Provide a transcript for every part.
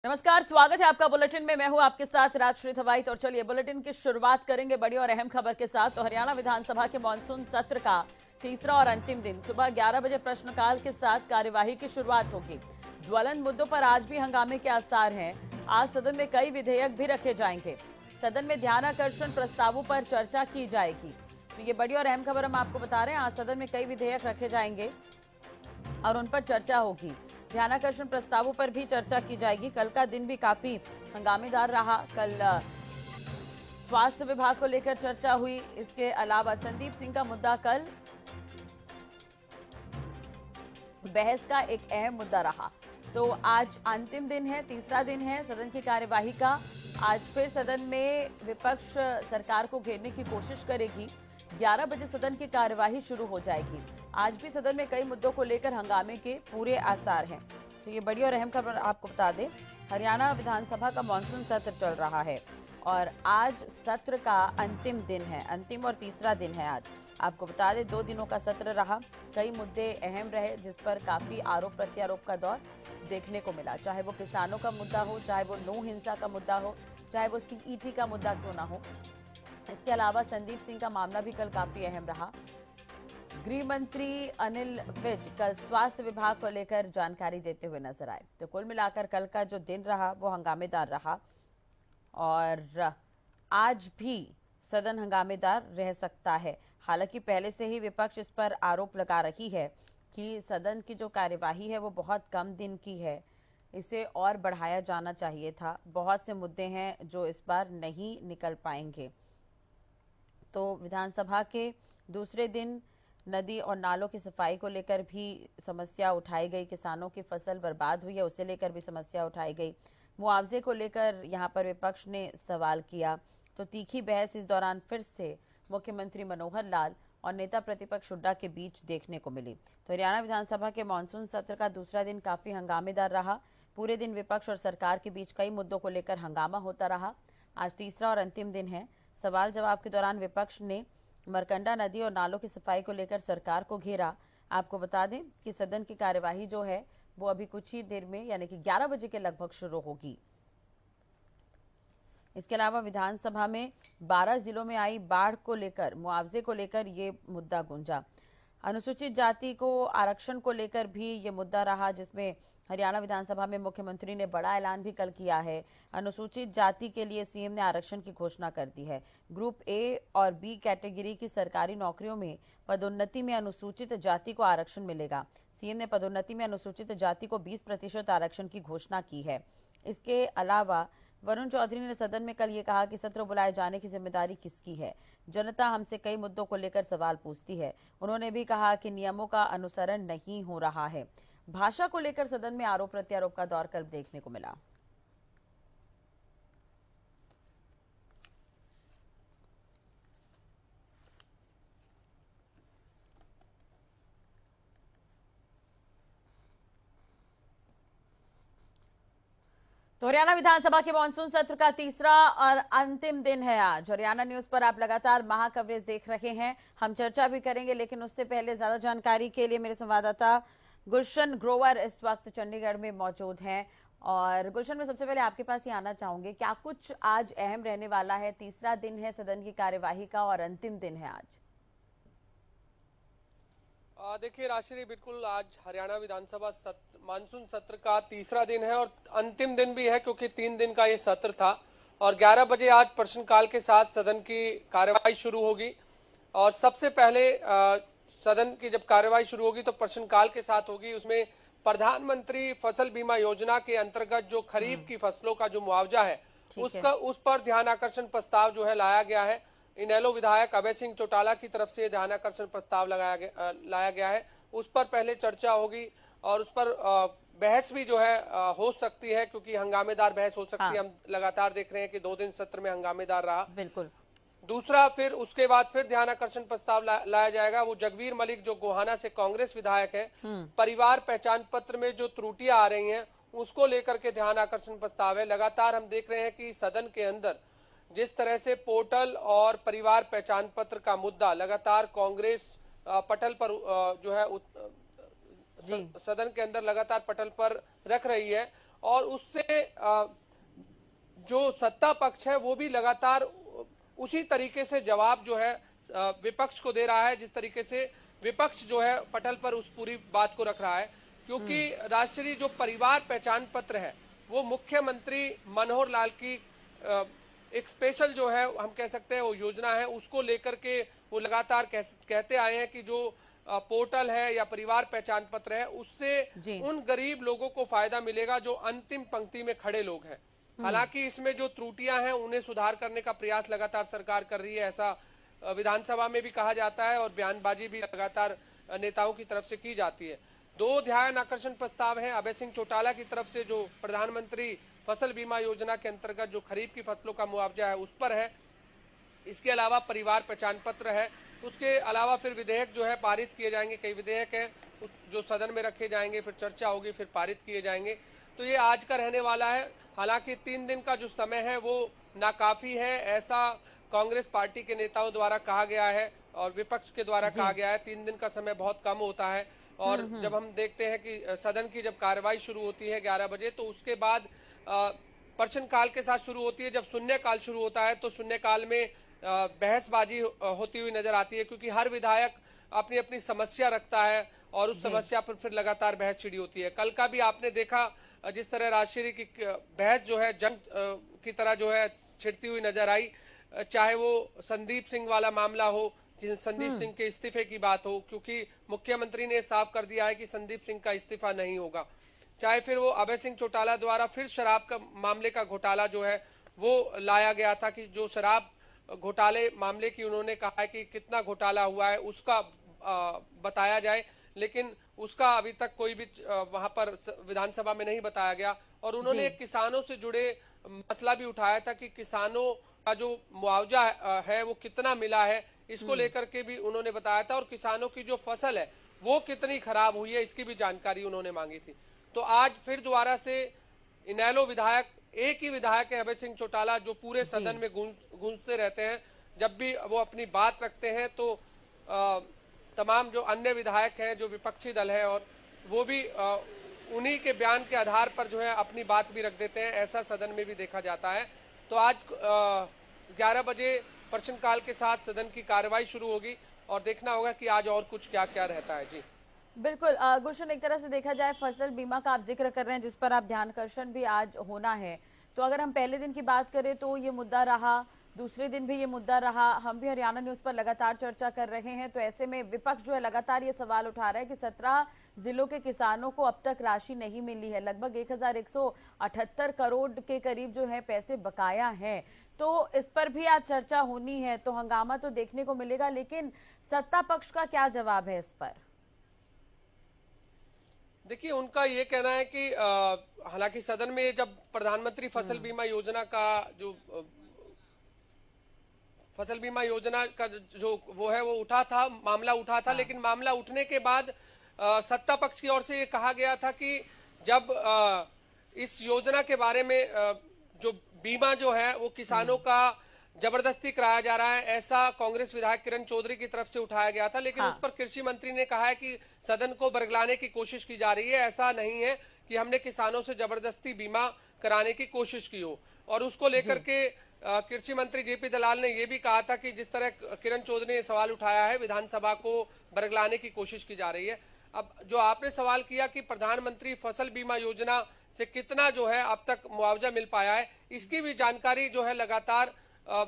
नमस्कार, स्वागत है आपका बुलेटिन में। मैं हूं आपके साथ राजश्री थवाइत और चलिए बुलेटिन की शुरुआत करेंगे बड़ी और अहम खबर के साथ। तो हरियाणा विधानसभा के मानसून सत्र का तीसरा और अंतिम दिन सुबह 11 बजे प्रश्नकाल के साथ कार्यवाही की शुरुआत होगी। ज्वलन मुद्दों पर आज भी हंगामे के आसार हैं। आज सदन में कई विधेयक भी रखे जाएंगे। सदन में ध्यानाकर्षण प्रस्तावों पर चर्चा की जाएगी। तो ये बड़ी और अहम खबर हम आपको बता रहे हैं। आज सदन में कई विधेयक रखे जाएंगे और उन पर चर्चा होगी। ध्यानाकर्षण प्रस्तावों पर भी चर्चा की जाएगी। कल का दिन भी काफी हंगामेदार रहा। कल स्वास्थ्य विभाग को लेकर चर्चा हुई। इसके अलावा संदीप सिंह का मुद्दा कल बहस का एक अहम मुद्दा रहा। तो आज अंतिम दिन है, तीसरा दिन है सदन की कार्यवाही का। आज फिर सदन में विपक्ष सरकार को घेरने की कोशिश करेगी। 11 बजे सदन की कार्यवाही शुरू हो जाएगी। आज भी सदन में कई मुद्दों को लेकर हंगामे के पूरे आसार हैं। तो ये बड़ी और अहम खबर आपको बता दें, हरियाणा विधानसभा का मानसून सत्र चल रहा है और आज सत्र का अंतिम दिन है, अंतिम और तीसरा दिन है आज। आपको बता दें 2 दिनों का सत्र रहा। कई मुद्दे अहम रहे जिस पर काफी आरोप प्रत्यारोप का दौर देखने को मिला। चाहे वो किसानों का मुद्दा हो, चाहे वो नौ हिंसा का मुद्दा हो, चाहे वो सीईटी का मुद्दा क्यों ना हो। इसके अलावा संदीप सिंह का मामला भी कल काफी अहम रहा। गृह मंत्री अनिल विज कल स्वास्थ्य विभाग को लेकर जानकारी देते हुए नजर आए। तो कुल मिलाकर कल का जो दिन रहा वो हंगामेदार रहा और आज भी सदन हंगामेदार रह सकता है। हालांकि पहले से ही विपक्ष इस पर आरोप लगा रही है कि सदन की जो कार्यवाही है वो बहुत कम दिन की है, इसे और बढ़ाया जाना चाहिए था। बहुत से मुद्दे हैं जो इस बार नहीं निकल पाएंगे। तो विधानसभा के दूसरे दिन नदी और नालों की सफाई को लेकर भी समस्या उठाई गई। किसानों की फसल बर्बाद हुई है, उसे लेकर भी समस्या उठाई गई। मुआवजे को लेकर यहाँ पर विपक्ष ने सवाल किया। तो तीखी बहस इस दौरान फिर से मुख्यमंत्री मनोहर लाल और नेता प्रतिपक्ष हुड्डा के बीच देखने को मिली। तो हरियाणा विधानसभा के मानसून सत्र का दूसरा दिन काफी हंगामेदार रहा। पूरे दिन विपक्ष और सरकार के बीच कई मुद्दों को लेकर हंगामा होता रहा। आज तीसरा और अंतिम दिन है। सवाल जवाब के दौरान विपक्ष ने मरकंडा नदी और नालों की सफाई को लेकर सरकार को घेरा। आपको बता दें कि सदन की कार्यवाही जो है वो अभी कुछ ही देर में यानी कि 11 बजे के लगभग शुरू होगी। इसके अलावा विधानसभा में 12 जिलों में आई बाढ़ को लेकर, मुआवजे को लेकर ये मुद्दा गूंजा। अनुसूचित जाति को आरक्षण को लेकर भी ये मुद्दा रहा, जिसमें हरियाणा विधानसभा में मुख्यमंत्री ने बड़ा ऐलान भी कल किया है। अनुसूचित जाति के लिए सीएम ने आरक्षण की घोषणा कर दी है। ग्रुप ए और बी कैटेगरी की सरकारी नौकरियों में पदोन्नति में अनुसूचित जाति को आरक्षण मिलेगा। सीएम ने पदोन्नति में अनुसूचित जाति को 20% आरक्षण की घोषणा की है। इसके अलावा वरुण चौधरी ने सदन में कल ये कहा कि सत्र बुलाए जाने की जिम्मेदारी किसकी है। जनता हमसे कई मुद्दों को लेकर सवाल पूछती है। उन्होंने भी कहा कि नियमों का अनुसरण नहीं हो रहा है। भाषा को लेकर सदन में आरोप प्रत्यारोप का दौर कल देखने को मिला। तो हरियाणा विधानसभा के मानसून सत्र का तीसरा और अंतिम दिन है आज। हरियाणा न्यूज पर आप लगातार महा कवरेज देख रहे हैं। हम चर्चा भी करेंगे, लेकिन उससे पहले ज्यादा जानकारी के लिए मेरे संवाददाता गुलशन ग्रोवर इस वक्त चंडीगढ़ में मौजूद हैं। और गुलशन, मैं सबसे पहले आपके पास ही आना चाहूंगी, क्या कुछ आज अहम रहने वाला है? तीसरा दिन है सदन की कार्यवाही का और अंतिम दिन है आज। देखिए राशि, बिल्कुल आज हरियाणा विधानसभा मानसून सत्र का तीसरा दिन है और अंतिम दिन भी है, क्योंकि 3 दिन का ये सत्र था। और 11 बजे आज प्रश्नकाल के साथ सदन की कार्यवाही शुरू होगी। और सबसे पहले सदन की जब कार्यवाही शुरू होगी तो प्रश्नकाल के साथ होगी। उसमें प्रधानमंत्री फसल बीमा योजना के अंतर्गत जो खरीफ की फसलों का जो मुआवजा है उस पर ध्यान आकर्षण प्रस्ताव जो है लाया गया है। इनेलो विधायक अभय सिंह चौटाला की तरफ से ध्यानाकर्षण प्रस्ताव लाया गया है। उस पर पहले चर्चा होगी और उस पर बहस भी जो है हो सकती है, क्योंकि हंगामेदार बहस हो सकती है। हम लगातार देख रहे हैं कि 2 दिन सत्र में हंगामेदार रहा। बिल्कुल। दूसरा, फिर उसके बाद फिर ध्यानाकर्षण प्रस्ताव लाया जाएगा। वो जगवीर मलिक जो गोहाना से कांग्रेस विधायक है, परिवार पहचान पत्र में जो त्रुटियां आ रही हैं उसको लेकर के ध्यानाकर्षण प्रस्ताव है। लगातार हम देख रहे हैं कि सदन के अंदर जिस तरह से पोर्टल और परिवार पहचान पत्र का मुद्दा लगातार कांग्रेस पटल पर जो है सदन के अंदर लगातार पटल पर रख रही है, और उससे जो सत्ता पक्ष है वो भी लगातार उसी तरीके से जवाब जो है विपक्ष को दे रहा है, जिस तरीके से विपक्ष जो है पटल पर उस पूरी बात को रख रहा है। क्योंकि राष्ट्रीय जो परिवार पहचान पत्र है वो मुख्यमंत्री मनोहर लाल की एक स्पेशल जो है हम कह सकते हैं वो योजना है, उसको लेकर के वो लगातार कहते आए हैं कि जो पोर्टल है या परिवार पहचान पत्र है उससे उन गरीब लोगों को फायदा मिलेगा जो अंतिम पंक्ति में खड़े लोग हैं। हालांकि इसमें जो त्रुटियां हैं उन्हें सुधार करने का प्रयास लगातार सरकार कर रही है, ऐसा विधानसभा में भी कहा जाता है और बयानबाजी भी लगातार नेताओं की तरफ से की जाती है। दो ध्यान आकर्षण प्रस्ताव हैं अभय सिंह चौटाला की तरफ से, जो प्रधानमंत्री फसल बीमा योजना के अंतर्गत जो खरीफ की फसलों का मुआवजा है उस पर है। इसके अलावा परिवार पहचान पत्र है, उसके अलावा फिर विधेयक जो है पारित किए जाएंगे, कई विधेयक हैं जो सदन में रखे जाएंगे, फिर चर्चा होगी, फिर पारित किए जाएंगे। तो ये आज का रहने वाला है। हालांकि 3 दिन का जो समय है वो नाकाफी है, ऐसा कांग्रेस पार्टी के नेताओं द्वारा कहा गया है और विपक्ष के द्वारा कहा गया है। 3 दिन का समय बहुत कम होता है। और जब हम देखते हैं कि सदन की जब कार्रवाई शुरू होती है 11 बजे, तो उसके बाद प्रश्नकाल के साथ शुरू होती है। जब शून्यकाल शुरू होता है तो शून्यकाल में बहसबाजी होती हुई नजर आती है, क्योंकि हर विधायक अपनी अपनी समस्या रखता है और उस समस्या पर फिर लगातार बहस छिड़ी होती है। कल का भी आपने देखा जिस तरह राजश्री की बहस जो है जंग की तरह जो है छिड़ती हुई नजर आई, चाहे वो संदीप सिंह वाला मामला हो कि संदीप सिंह के इस्तीफे की बात हो, क्योंकि मुख्यमंत्री ने साफ कर दिया है कि संदीप सिंह का इस्तीफा नहीं होगा, चाहे फिर वो अभय सिंह चौटाला द्वारा फिर शराब का मामले का घोटाला जो है वो लाया गया था कि जो शराब घोटाले मामले की उन्होंने कहा है कि कितना घोटाला हुआ है उसका बताया जाए, लेकिन उसका अभी तक कोई भी वहां पर विधानसभा में नहीं बताया गया। और उन्होंने किसानों से जुड़े मसला भी उठाया था कि किसानों का जो मुआवजा है वो कितना मिला है, इसको लेकर के भी उन्होंने बताया था, और किसानों की जो फसल है वो कितनी खराब हुई है इसकी भी जानकारी उन्होंने मांगी थी। तो आज फिर दोबारा से इनेलो विधायक, एक ही विधायक है अभय सिंह चौटाला, जो पूरे सदन में गूंजते रहते हैं। जब भी वो अपनी बात रखते हैं तो तमाम जो अन्य विधायक हैं जो विपक्षी दल है और वो भी उन्हीं के बयान के आधार पर जो है अपनी बात भी रख देते हैं, ऐसा सदन में भी देखा जाता है। तो आज 11 बजे प्रश्नकाल के साथ सदन की कार्रवाई शुरू होगी और देखना होगा कि आज और कुछ क्या क्या रहता है। जी बिल्कुल गुलशन, एक तरह से देखा जाए फसल बीमा का आप जिक्र कर रहे हैं जिस पर आप ध्यानाकर्षण भी आज होना है, तो अगर हम पहले दिन की बात करें तो ये मुद्दा रहा, दूसरे दिन भी ये मुद्दा रहा, हम भी हरियाणा न्यूज पर लगातार चर्चा कर रहे हैं। तो ऐसे में विपक्ष जो है लगातार ये सवाल उठा रहा है कि 17 जिलों के किसानों को अब तक राशि नहीं मिली है, लगभग 1178 करोड़ के करीब जो है पैसे बकाया हैं। तो इस पर भी आज चर्चा होनी है, तो हंगामा तो देखने को मिलेगा, लेकिन सत्ता पक्ष का क्या जवाब है इस पर? देखिए, उनका ये कहना है कि हालांकि सदन में जब प्रधानमंत्री फसल बीमा योजना का जो फसल बीमा योजना का जो वो है वो उठा था, मामला उठा था, लेकिन मामला उठने के बाद सत्ता पक्ष की ओर से ये कहा गया था कि जब इस योजना के बारे में जो बीमा जो है वो किसानों का जबरदस्ती कराया जा रहा है, ऐसा कांग्रेस विधायक किरण चौधरी की तरफ से उठाया गया था। लेकिन उस पर कृषि मंत्री ने कहा है कि सदन को बरगलाने की कोशिश की जा रही है, ऐसा नहीं है कि हमने किसानों से जबरदस्ती बीमा कराने की कोशिश की हो। और उसको लेकर के कृषि मंत्री जेपी दलाल ने यह भी कहा था कि जिस तरह किरण चौधरी ने सवाल उठाया है, विधानसभा को बरगलाने की कोशिश की जा रही है। अब जो आपने सवाल किया कि प्रधानमंत्री फसल बीमा योजना से कितना जो है अब तक मुआवजा मिल पाया है, इसकी भी जानकारी जो है लगातार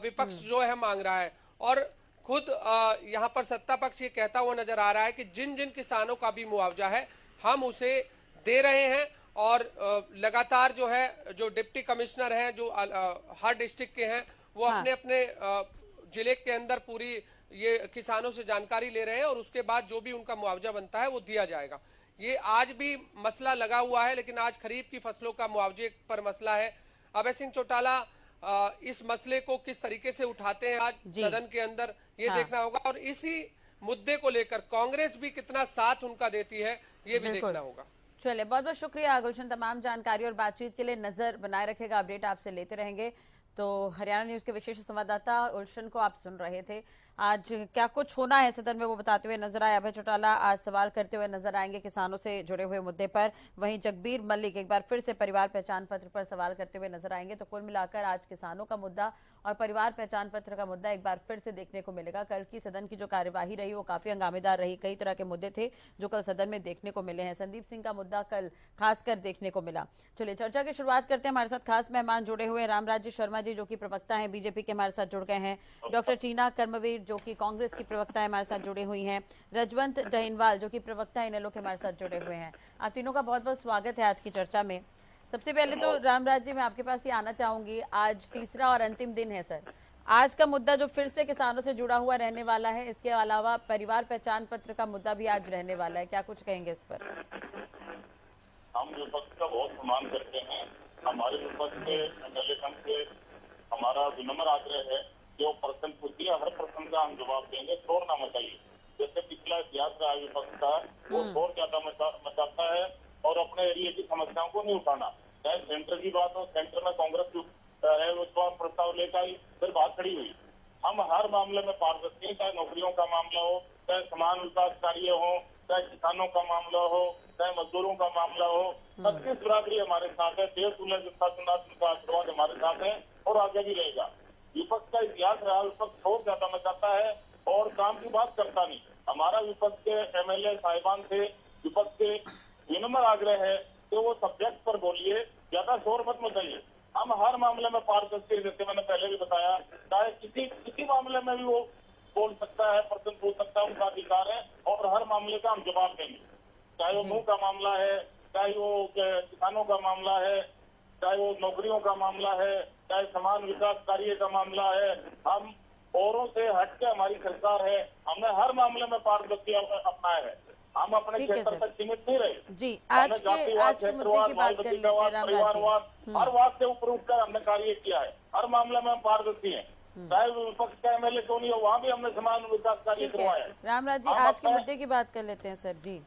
विपक्ष जो है मांग रहा है। और खुद यहाँ पर सत्ता पक्ष ये कहता हुआ नजर आ रहा है कि जिन जिन किसानों का भी मुआवजा है हम उसे दे रहे हैं, और लगातार जो है जो डिप्टी कमिश्नर हैं जो हर डिस्ट्रिक्ट के हैं वो अपने अपने जिले के अंदर पूरी ये किसानों से जानकारी ले रहे हैं, और उसके बाद जो भी उनका मुआवजा बनता है वो दिया जाएगा। ये आज भी मसला लगा हुआ है, लेकिन आज खरीफ की फसलों का मुआवजे पर मसला है। अभय सिंह चौटाला इस मसले को किस तरीके से उठाते हैं आज सदन के अंदर, ये देखना होगा। और इसी मुद्दे को लेकर कांग्रेस भी कितना साथ उनका देती है ये भी देखना होगा। चलिए, बहुत बहुत शुक्रिया गुलशन, तमाम जानकारी और बातचीत के लिए। नजर बनाए रखेगा, अपडेट आपसे लेते रहेंगे। तो हरियाणा न्यूज के विशेष संवाददाता गुलशन को आप सुन रहे थे। आज क्या कुछ होना है सदन में वो बताते हुए नजर आए। अभय चौटाला आज सवाल करते हुए नजर आएंगे किसानों से जुड़े हुए मुद्दे पर। वहीं जगबीर मलिक एक बार फिर से परिवार पहचान पत्र पर सवाल करते हुए नजर आएंगे। तो कुल मिलाकर आज किसानों का मुद्दा और परिवार पहचान पत्र का मुद्दा एक बार फिर से देखने को मिलेगा। कल की सदन की जो कार्यवाही रही वो काफी हंगामेदार रही। कई तरह के मुद्दे थे जो कल सदन में देखने को मिले हैं। संदीप सिंह का मुद्दा कल खासकर देखने को मिला। चलिए चर्चा की शुरुआत करते हैं। हमारे साथ खास मेहमान जुड़े हुए रामराज्य शर्मा जी जो कि प्रवक्ता हैं बीजेपी के, हमारे साथ जुड़ गए हैं। डॉक्टर टीना कर्मवीर जो कि कांग्रेस की प्रवक्ता है, हमारे साथ जुड़ी हुई हैं। रजवंत टहिनवाल जो कि प्रवक्ता इनेलो के, हमारे साथ जुड़े हुए हैं। आप तीनों का बहुत बहुत स्वागत है आज की चर्चा में। सबसे पहले तो रामराज जी मैं आपके पास ही आना चाहूंगी। आज तीसरा और अंतिम दिन है सर। आज का मुद्दा जो फिर से किसानों से जुड़ा हुआ रहने वाला है, इसके अलावा परिवार पहचान पत्र का मुद्दा भी आज रहने वाला है, क्या कुछ कहेंगे इस पर? हम विपक्ष का बहुत सम्मान करते हैं। हमारे विपक्ष के एमएलए से हमारा विनम्र आग्रह है जो प्रश्न पूछिए, हर प्रश्न का हम जवाब देंगे, शोर ना मचाइए। जैसे पिछला इतिहास रहा विपक्ष का, वो शोर ज्यादा मचाता है और अपने एरिया की समस्याओं को नहीं उठाना। चाहे सेंटर की बात हो, सेंटर में कांग्रेस है विश्वास प्रस्ताव लेकर आई, फिर बात खड़ी हुई। हम हर मामले में पारदर्शी हैं, चाहे नौकरियों का मामला हो, चाहे समान विकास कार्य हो, चाहे किसानों का मामला हो, चाहे मजदूरों का मामला हो, सबकी बिरादरी हमारे साथ है। देश का आशीर्वाद हमारे साथ है और आगे भी रहेगा। विपक्ष का इतिहास रहा, विपक्ष शोर ज्यादा मचाता है और काम की बात करता नहीं। हमारा विपक्ष के एमएलए साहिबान से विपक्ष के विनम्र आग्रह है कि वो सब्जेक्ट पर बोलिए, ज्यादा शोर मत मचाइए। हम हर मामले में पारदर्शी, जैसे मैंने पहले भी बताया, चाहे किसी मामले में भी वो बोल सकता है, प्रश्न पूछ सकता है, उनका अधिकार है और हर मामले का हम जवाब देंगे। चाहे वो मुंह का मामला है, चाहे वो किसानों का मामला है, चाहे वो नौकरियों का मामला है, चाहे समान विकास कार्य का मामला है। हम औरों से हटके हमारी सरकार है, हमने हर मामले में पारदर्शी अपनाया है। हम अपने क्षेत्र तक सीमित नहीं रहे जी। आज के मुद्दे की बात कर लेते हैं रामराज जी। हर बात से ऊपर उठकर हमने कार्य किया है, हर मामले में हम पारदर्शी हैं। चाहे विपक्ष का एमएलए क्यों नहीं हो, वहाँ भी हमने समान विकास कार्य करवाया है। रामराज जी आज के मुद्दे की बात कर लेते हैं सर जी।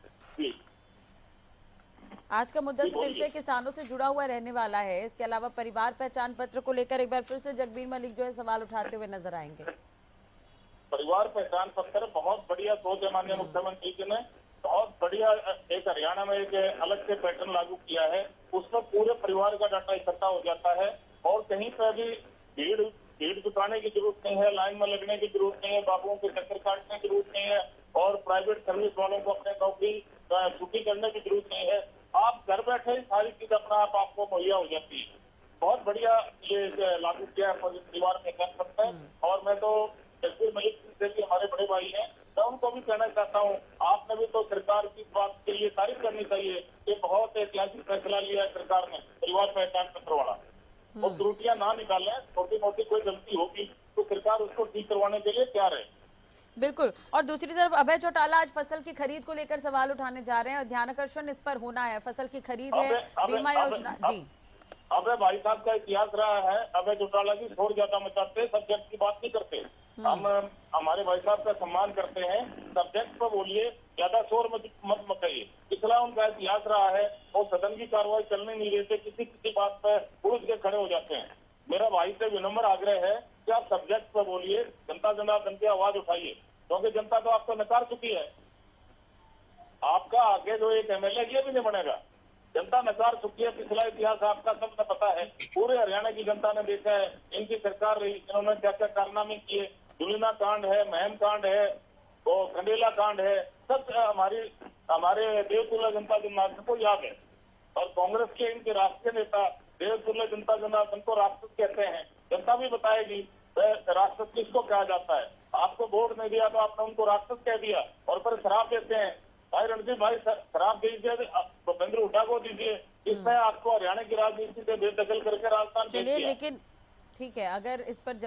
आज का मुद्दा फिर से किसानों से जुड़ा हुआ रहने वाला है। इसके अलावा परिवार पहचान पत्र को लेकर एक बार फिर से जगबीर मलिक जो है सवाल उठाते हुए नजर आएंगे। परिवार पहचान पत्र बहुत बढ़िया सोच है माननीय मुख्यमंत्री जी ने। बहुत बढ़िया एक हरियाणा में एक अलग से पैटर्न लागू किया है। उसमें पूरे परिवार का डाटा इकट्ठा हो जाता है और कहीं पर भी भीड़ जुटाने की जरूरत नहीं है, लाइन में लगने की जरूरत नहीं है, बाबुओं के चक्कर काटने की जरूरत नहीं है और प्राइवेट सर्विस वालों को अपने नौकरी छुट्टी करने की जरूरत नहीं है। आप घर बैठे ही सारी चीज अपना आपको मुहैया हो जाती है। बहुत बढ़िया ये लागू किया है परिवार पहचान पत्र। और मैं तो जगबीर मलिक से भी हमारे बड़े भाई हैं, मैं उनको भी कहना चाहता हूँ, आपने भी तो सरकार की बात के लिए तारीफ करनी चाहिए कि बहुत ऐतिहासिक फैसला लिया है सरकार ने परिवार पहचान पत्र वाला। और त्रुटियां ना निकालें, छोटी मोटी कोई गलती होगी तो सरकार उसको ठीक करवाने के लिए तैयार है। बिल्कुल। और दूसरी तरफ अभय चौटाला आज फसल की खरीद को लेकर सवाल उठाने जा रहे हैं और ध्यानाकर्षण इस पर होना है। फसल की खरीद है, बीमा योजना जी। अबे भाई साहब का इतिहास रहा है, अबे चौटाला की शोर ज्यादा मचाते, सब्जेक्ट की बात नहीं करते। हम हमारे भाई साहब का सम्मान करते हैं, सब्जेक्ट पर बोलिए, ज्यादा शोर मत मचाइए। पिछला उनका इतिहास रहा है और सदन की कार्रवाई चलने नहीं देते, किसी बात पर उलझ के खड़े हो जाते हैं। मेरा भाई से विनम्र आग्रह है कि आप सब्जेक्ट पर बोलिए, जनता जनार्दन की आवाज उठाइए, क्योंकि जनता तो आपको नकार चुकी है। आपका आगे जो एक एमएलए ये भी नहीं बनेगा, जनता नकार चुकी है। पिछला इतिहास आपका सबने पता है, पूरे हरियाणा की जनता ने देखा है। इनकी सरकार रही, इन्होंने क्या क्या कारनामे किए, दुलिना कांड है, महम कांड है, वो खंडेला कांड है, सब हमारे देवतुल्य जनता जनार्दन को याद है। और कांग्रेस के इनके राष्ट्रीय नेता देवतुल्य जनता जनार्दन को राक्षस कहते हैं। जनता भी बताएगी राक्षस किसको कहा जाता है। आपको वोट नहीं दिया तो आपने उनको राक्षस कह दिया और फिर शराब देते हैं। भाई रणजीत भाई शराब दीजिए, भूपेंद्र हुड्डा को दीजिए, इसमें आपको हरियाणा की राजनीति से बेदखल करके राजस्थान भेज दिया। लेकिन ठीक है, अगर इस पर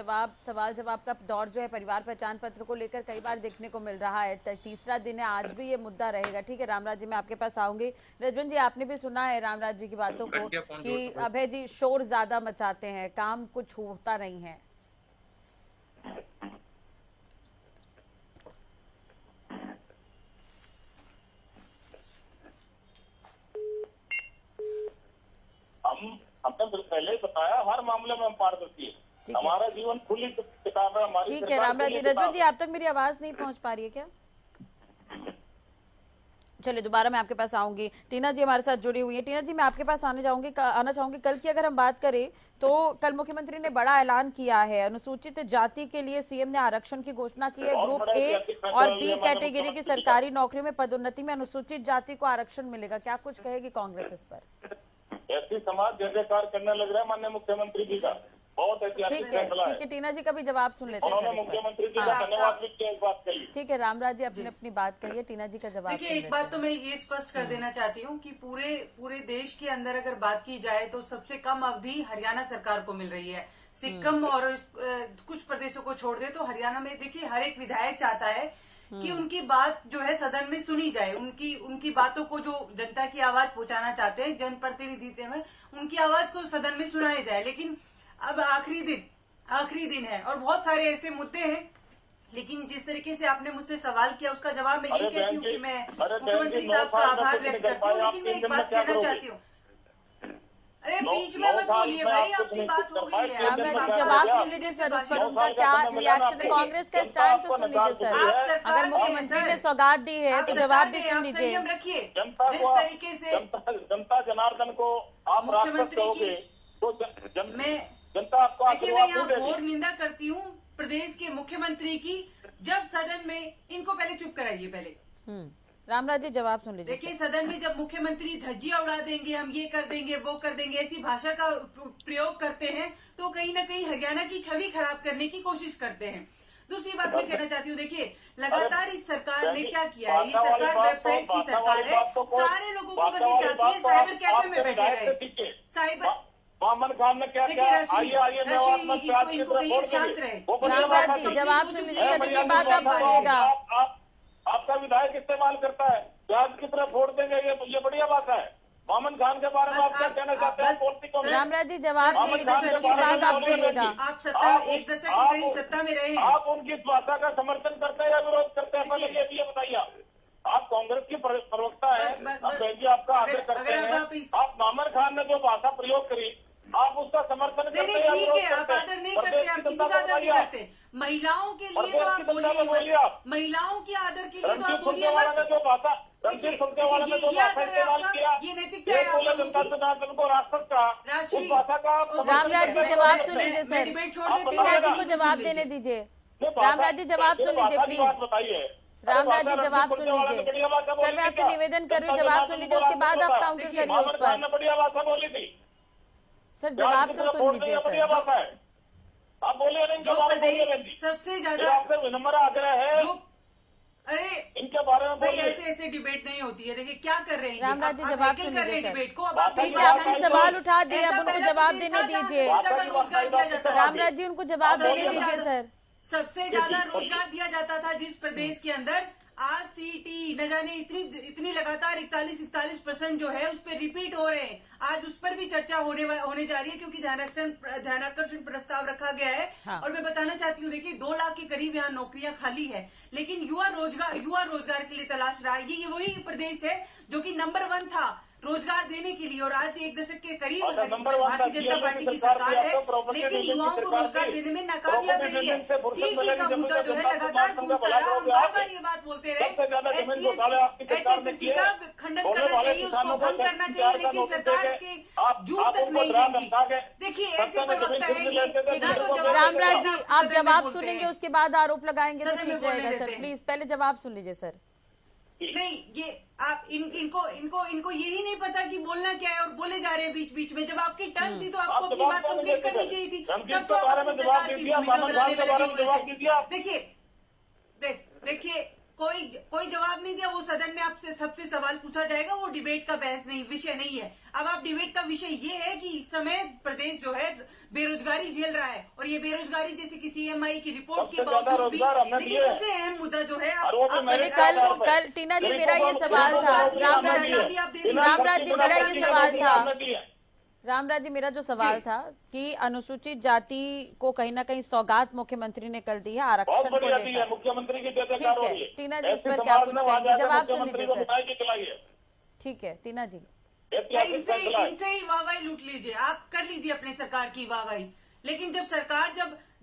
सवाल जवाब का दौर जो है परिवार पहचान पत्र को लेकर कई बार देखने को मिल रहा है, तीसरा दिन है, आज भी ये मुद्दा रहेगा। ठीक है रामराज जी, मैं आपके पास आऊंगी। रजवन जी, आपने भी सुना है रामराज जी की बातों को कि अभय जी शोर ज्यादा मचाते हैं, काम कुछ होता नहीं है। हमने पहले ही बताया, हर मामले में हम पारदर्शी है। ठीक है। हमारा जीवन खुली किताब है, हमारी ठीक है सरकार रामराज जी, खुली रजत किताब जी है। आप तक मेरी आवाज नहीं पहुंच पा रही है क्या? चलिए दोबारा मैं आपके पास आऊंगी। टीना जी हमारे साथ जुड़ी हुई है। टीना जी मैं आपके पास आना चाहूंगी। कल की अगर हम बात करें तो कल मुख्यमंत्री ने बड़ा ऐलान किया है। अनुसूचित जाति के लिए सीएम ने आरक्षण की घोषणा की है। बहुत ग्रुप बड़ा ए ऐतिहासिक फैसला और लिया बी माननीय कैटेगरी की मुख्यमंत्री जी का। सरकारी नौकरियों में पदोन्नति में अनुसूचित जाति को आरक्षण मिलेगा। क्या कुछ कहेगी कांग्रेस इस पर? ऐसी समाज जय जयकार करने लग रहा है माननीय मुख्यमंत्री जी का। बहुत ऐतिहासिक ठीक है फैसला ठीक है। टीना जी का भी जवाब सुन लेते हैं उन्होंने सर इस मुख्यमंत्री जी पर। का हाँ धन्यवाद भी किया इस बात के लिए। ठीक है रामराज जी अपने अपनी बात कहिए। टीना जी का जवाब देखिए, सुन एक लेते बात तो हैं। मैं ये स्पष्ट कर देना चाहती हूँ कि पूरे देश के अंदर अगर बात की जाए तो सबसे कम अवधि हरियाणा सरकार को मिल रही है। सिक्किम और कुछ प्रदेशों को छोड़ दे तो हरियाणा में देखिए हर एक विधायक चाहता है कि उनकी बात जो है सदन में सुनी जाए। उनकी बातों को जो जनता की आवाज पहुंचाना चाहते हैं, जनप्रतिनिधि में उनकी आवाज को सदन में सुनाया जाए। लेकिन अब आखिरी दिन है और बहुत सारे ऐसे मुद्दे हैं। लेकिन जिस तरीके से आपने मुझसे सवाल किया उसका जवाब मैं ये कहती हूँ कि मैं मुख्यमंत्री साहब का आभार व्यक्त करती हूँ। लेकिन मैं एक बात कहना चाहती हूँ, अरे बीच में मत बोलिए भाई, आपकी बात हो गई है। रामराज जी जवाब सुन लीजिए सर, उस पर उनका क्या रिएक्शन है। कांग्रेस का स्टैंड तो सुन लीजिए सर। आप सरकार अगर मुख्यमंत्री में ने सौगात दी है तो जवाब भी सुन लीजिए। संयम रखिए। जनता जिस को तरीके से जनता जनार्दन को आप राष्ट्र मुख्यमंत्री कहोगे की तो मैं जनता आपको देखिए, मैं आशीर्वाद यहाँ नहीं देगी। घोर निंदा करती हूँ प्रदेश के मुख्यमंत्री की। जब सदन में इनको पहले चुप कराइए पहले। रामराज जी जवाब सुन लीजिए। देखिए, सदन में जब मुख्यमंत्री धज्जियां उड़ा देंगे, हम ये कर देंगे वो कर देंगे, ऐसी भाषा का प्रयोग करते हैं तो कहीं ना कहीं हरियाणा की छवि खराब करने की कोशिश करते हैं। दूसरी बात मैं कहना चाहती हूँ, देखिए लगातार इस सरकार ने क्या किया है। ये सरकार वेबसाइट की सरकार है। सारे लोगों को बस ये चाहती है साइबर कैफे में बैठे रहे। साइबर मोहम्मद खान ने क्या देखिए किया? रशीद, आइए इनको कहिए शांत रहे। रामराज जी जवाब सुन लीजिए सर, इसके बाद आप बोलिएगा। आपका विधायक इस्तेमाल करता है, प्याज की तरफ वोट देंगे, ये बढ़िया बात है। मोहम्मद खान के बारे में आप क्या कहना चाहते हैं? पॉलिटिक्स में रामराज जी जवाब सुन लीजिए सर, उसके बाद आप बोलिएगा। आप सत्ता एक दशक के करीब सत्ता में रहे हैं। आप उनकी इस भाषा का समर्थन करते हैं या विरोध करते हैं? पहले ये बताइए। आप कांग्रेस की प्रवक्ता है, अब बहन जी आपका आदर करते हैं। आप मोहम्मद खान ने जो भाषा प्रयोग करी, आप उसका समर्थन करते हैं या ठीक विरोध है, आप करते हैं? आदर नहीं करते, आप किसी का आदर नहीं करते। महिलाओं के लिए तो आप बोलिए, महिलाओं के आदर के लिए तो आप बोलिए मत। जो भाषा रणजीत सुरजेवाला ने जो भाषा इस्तेमाल किया, ये नैतिकता है आप लोगों जनता की। जनार्दन को राष्ट्र का उस भाषा का आप रामराज जी जवाब सुन लीजिए मैं सर। डिबेट छोड़ देती हूँ, टीना जी आप को बिल्कुल जवाब सुन देने लीजिए। दीजिए। रामराज जी जवाब सुन लीजिए प्लीज। बताइए रामराज जी जवाब सुन लीजिए सर, मैं आपसे निवेदन कर रही हूँ, जवाब सुन लीजिए, उसके बाद आप काउंटर करिए उस पर। ने बढ़िया भाषा बोली थी सर जवाब तो सुन लीजिए बढ़िया सर। भाषा है। आप बोलिए नहीं, जो प्रदेश सबसे ज्यादा आपसे विनम्र आग्रह है, जो अरे इनके बारे में भाई बोलिए। ऐसे डिबेट नहीं होती है। देखिए क्या कर रहे हैं रामराज जी आप जवाब हैकल सुन कर रहे हैं लीजिए सर। डिबेट को। अब आप ठीक है, आपने सवाल उठा दिया, अब उनको जवाब देने दीजिए। रोजगार दिया जाता था। रामराज जी उनको जवाब देने दीजिए सर। सबसे ज्यादा रोजगार दिया जाता था जिस प्रदेश के अंदर आज सीटी न जाने इतनी लगातार 41% जो है उस पर रिपीट हो रहे हैं। आज उस पर भी चर्चा होने जा रही है क्योंकि ध्यानाकर्षण प्रस्ताव रखा गया है। हाँ। और मैं बताना चाहती हूँ, देखिए 2 लाख के करीब यहाँ नौकरियां खाली है, लेकिन युवा रोजगार के लिए तलाश रहा है। ये वही प्रदेश है जो कि नंबर 1 था रोजगार देने के लिए, और आज 1 दशक के करीब भारतीय जनता पार्टी की सरकार है, लेकिन युवाओं को रोजगार देने में नाकामयाब रही है। सीटी का मुद्दा जो है लगातार घूमता रहा। हम बार बार ये बात बोलते रहे, HSSC का खंडन करना चाहिए, उसको भंग करना चाहिए, लेकिन सरकार के जूझ तक नहीं लेंगी। देखिए ऐसे प्रवक्ता है ये, ना तो जवाब रामराज जी आप सदन में जवाब बोलते सुनेंगे, हैं। उसके बाद आरोप लगाएंगे तो सदन में ठीक बोलने रहेगा देते सर। हैं। प्लीज पहले जवाब सुन लीजिए सर। नहीं, ये आप इनको यही नहीं पता कि बोलना क्या है और बोले जा रहे हैं बीच बीच में। जब आपकी टर्न थी तो आपको अपनी बात कंप्लीट करनी चाहिए थी, तब तो आप अपनी सरकार की भूमिका बनाने में लगे हुए थे। देखिए कोई जवाब नहीं दिया। वो सदन में आपसे सबसे सवाल पूछा जाएगा, वो डिबेट का बहस नहीं, विषय नहीं है। अब आप डिबेट का विषय ये है कि इस समय प्रदेश जो है बेरोजगारी झेल रहा है, और ये बेरोजगारी जैसे कि CMI की रिपोर्ट के बावजूद भी, लेकिन सबसे अहम मुद्दा जो है कल टीना जी मेरा ये सवाल था। रामराज जी मेरा ये सवाल था। रामराज जी मेरा जो सवाल था कि अनुसूचित जाति को कहीं ना कहीं सौगात मुख्यमंत्री ने कल दी है आरक्षण को लेकर। मुख्यमंत्री की ठीक है टीना जी इस पर क्या कुछ कहेंगे, जवाब सुन लीजिए सर। ठीक है टीना जी। इनसे ही वाहवाही लूट लीजिए, आप कर लीजिए अपने सरकार की वाहवाही, लेकिन जब सरकार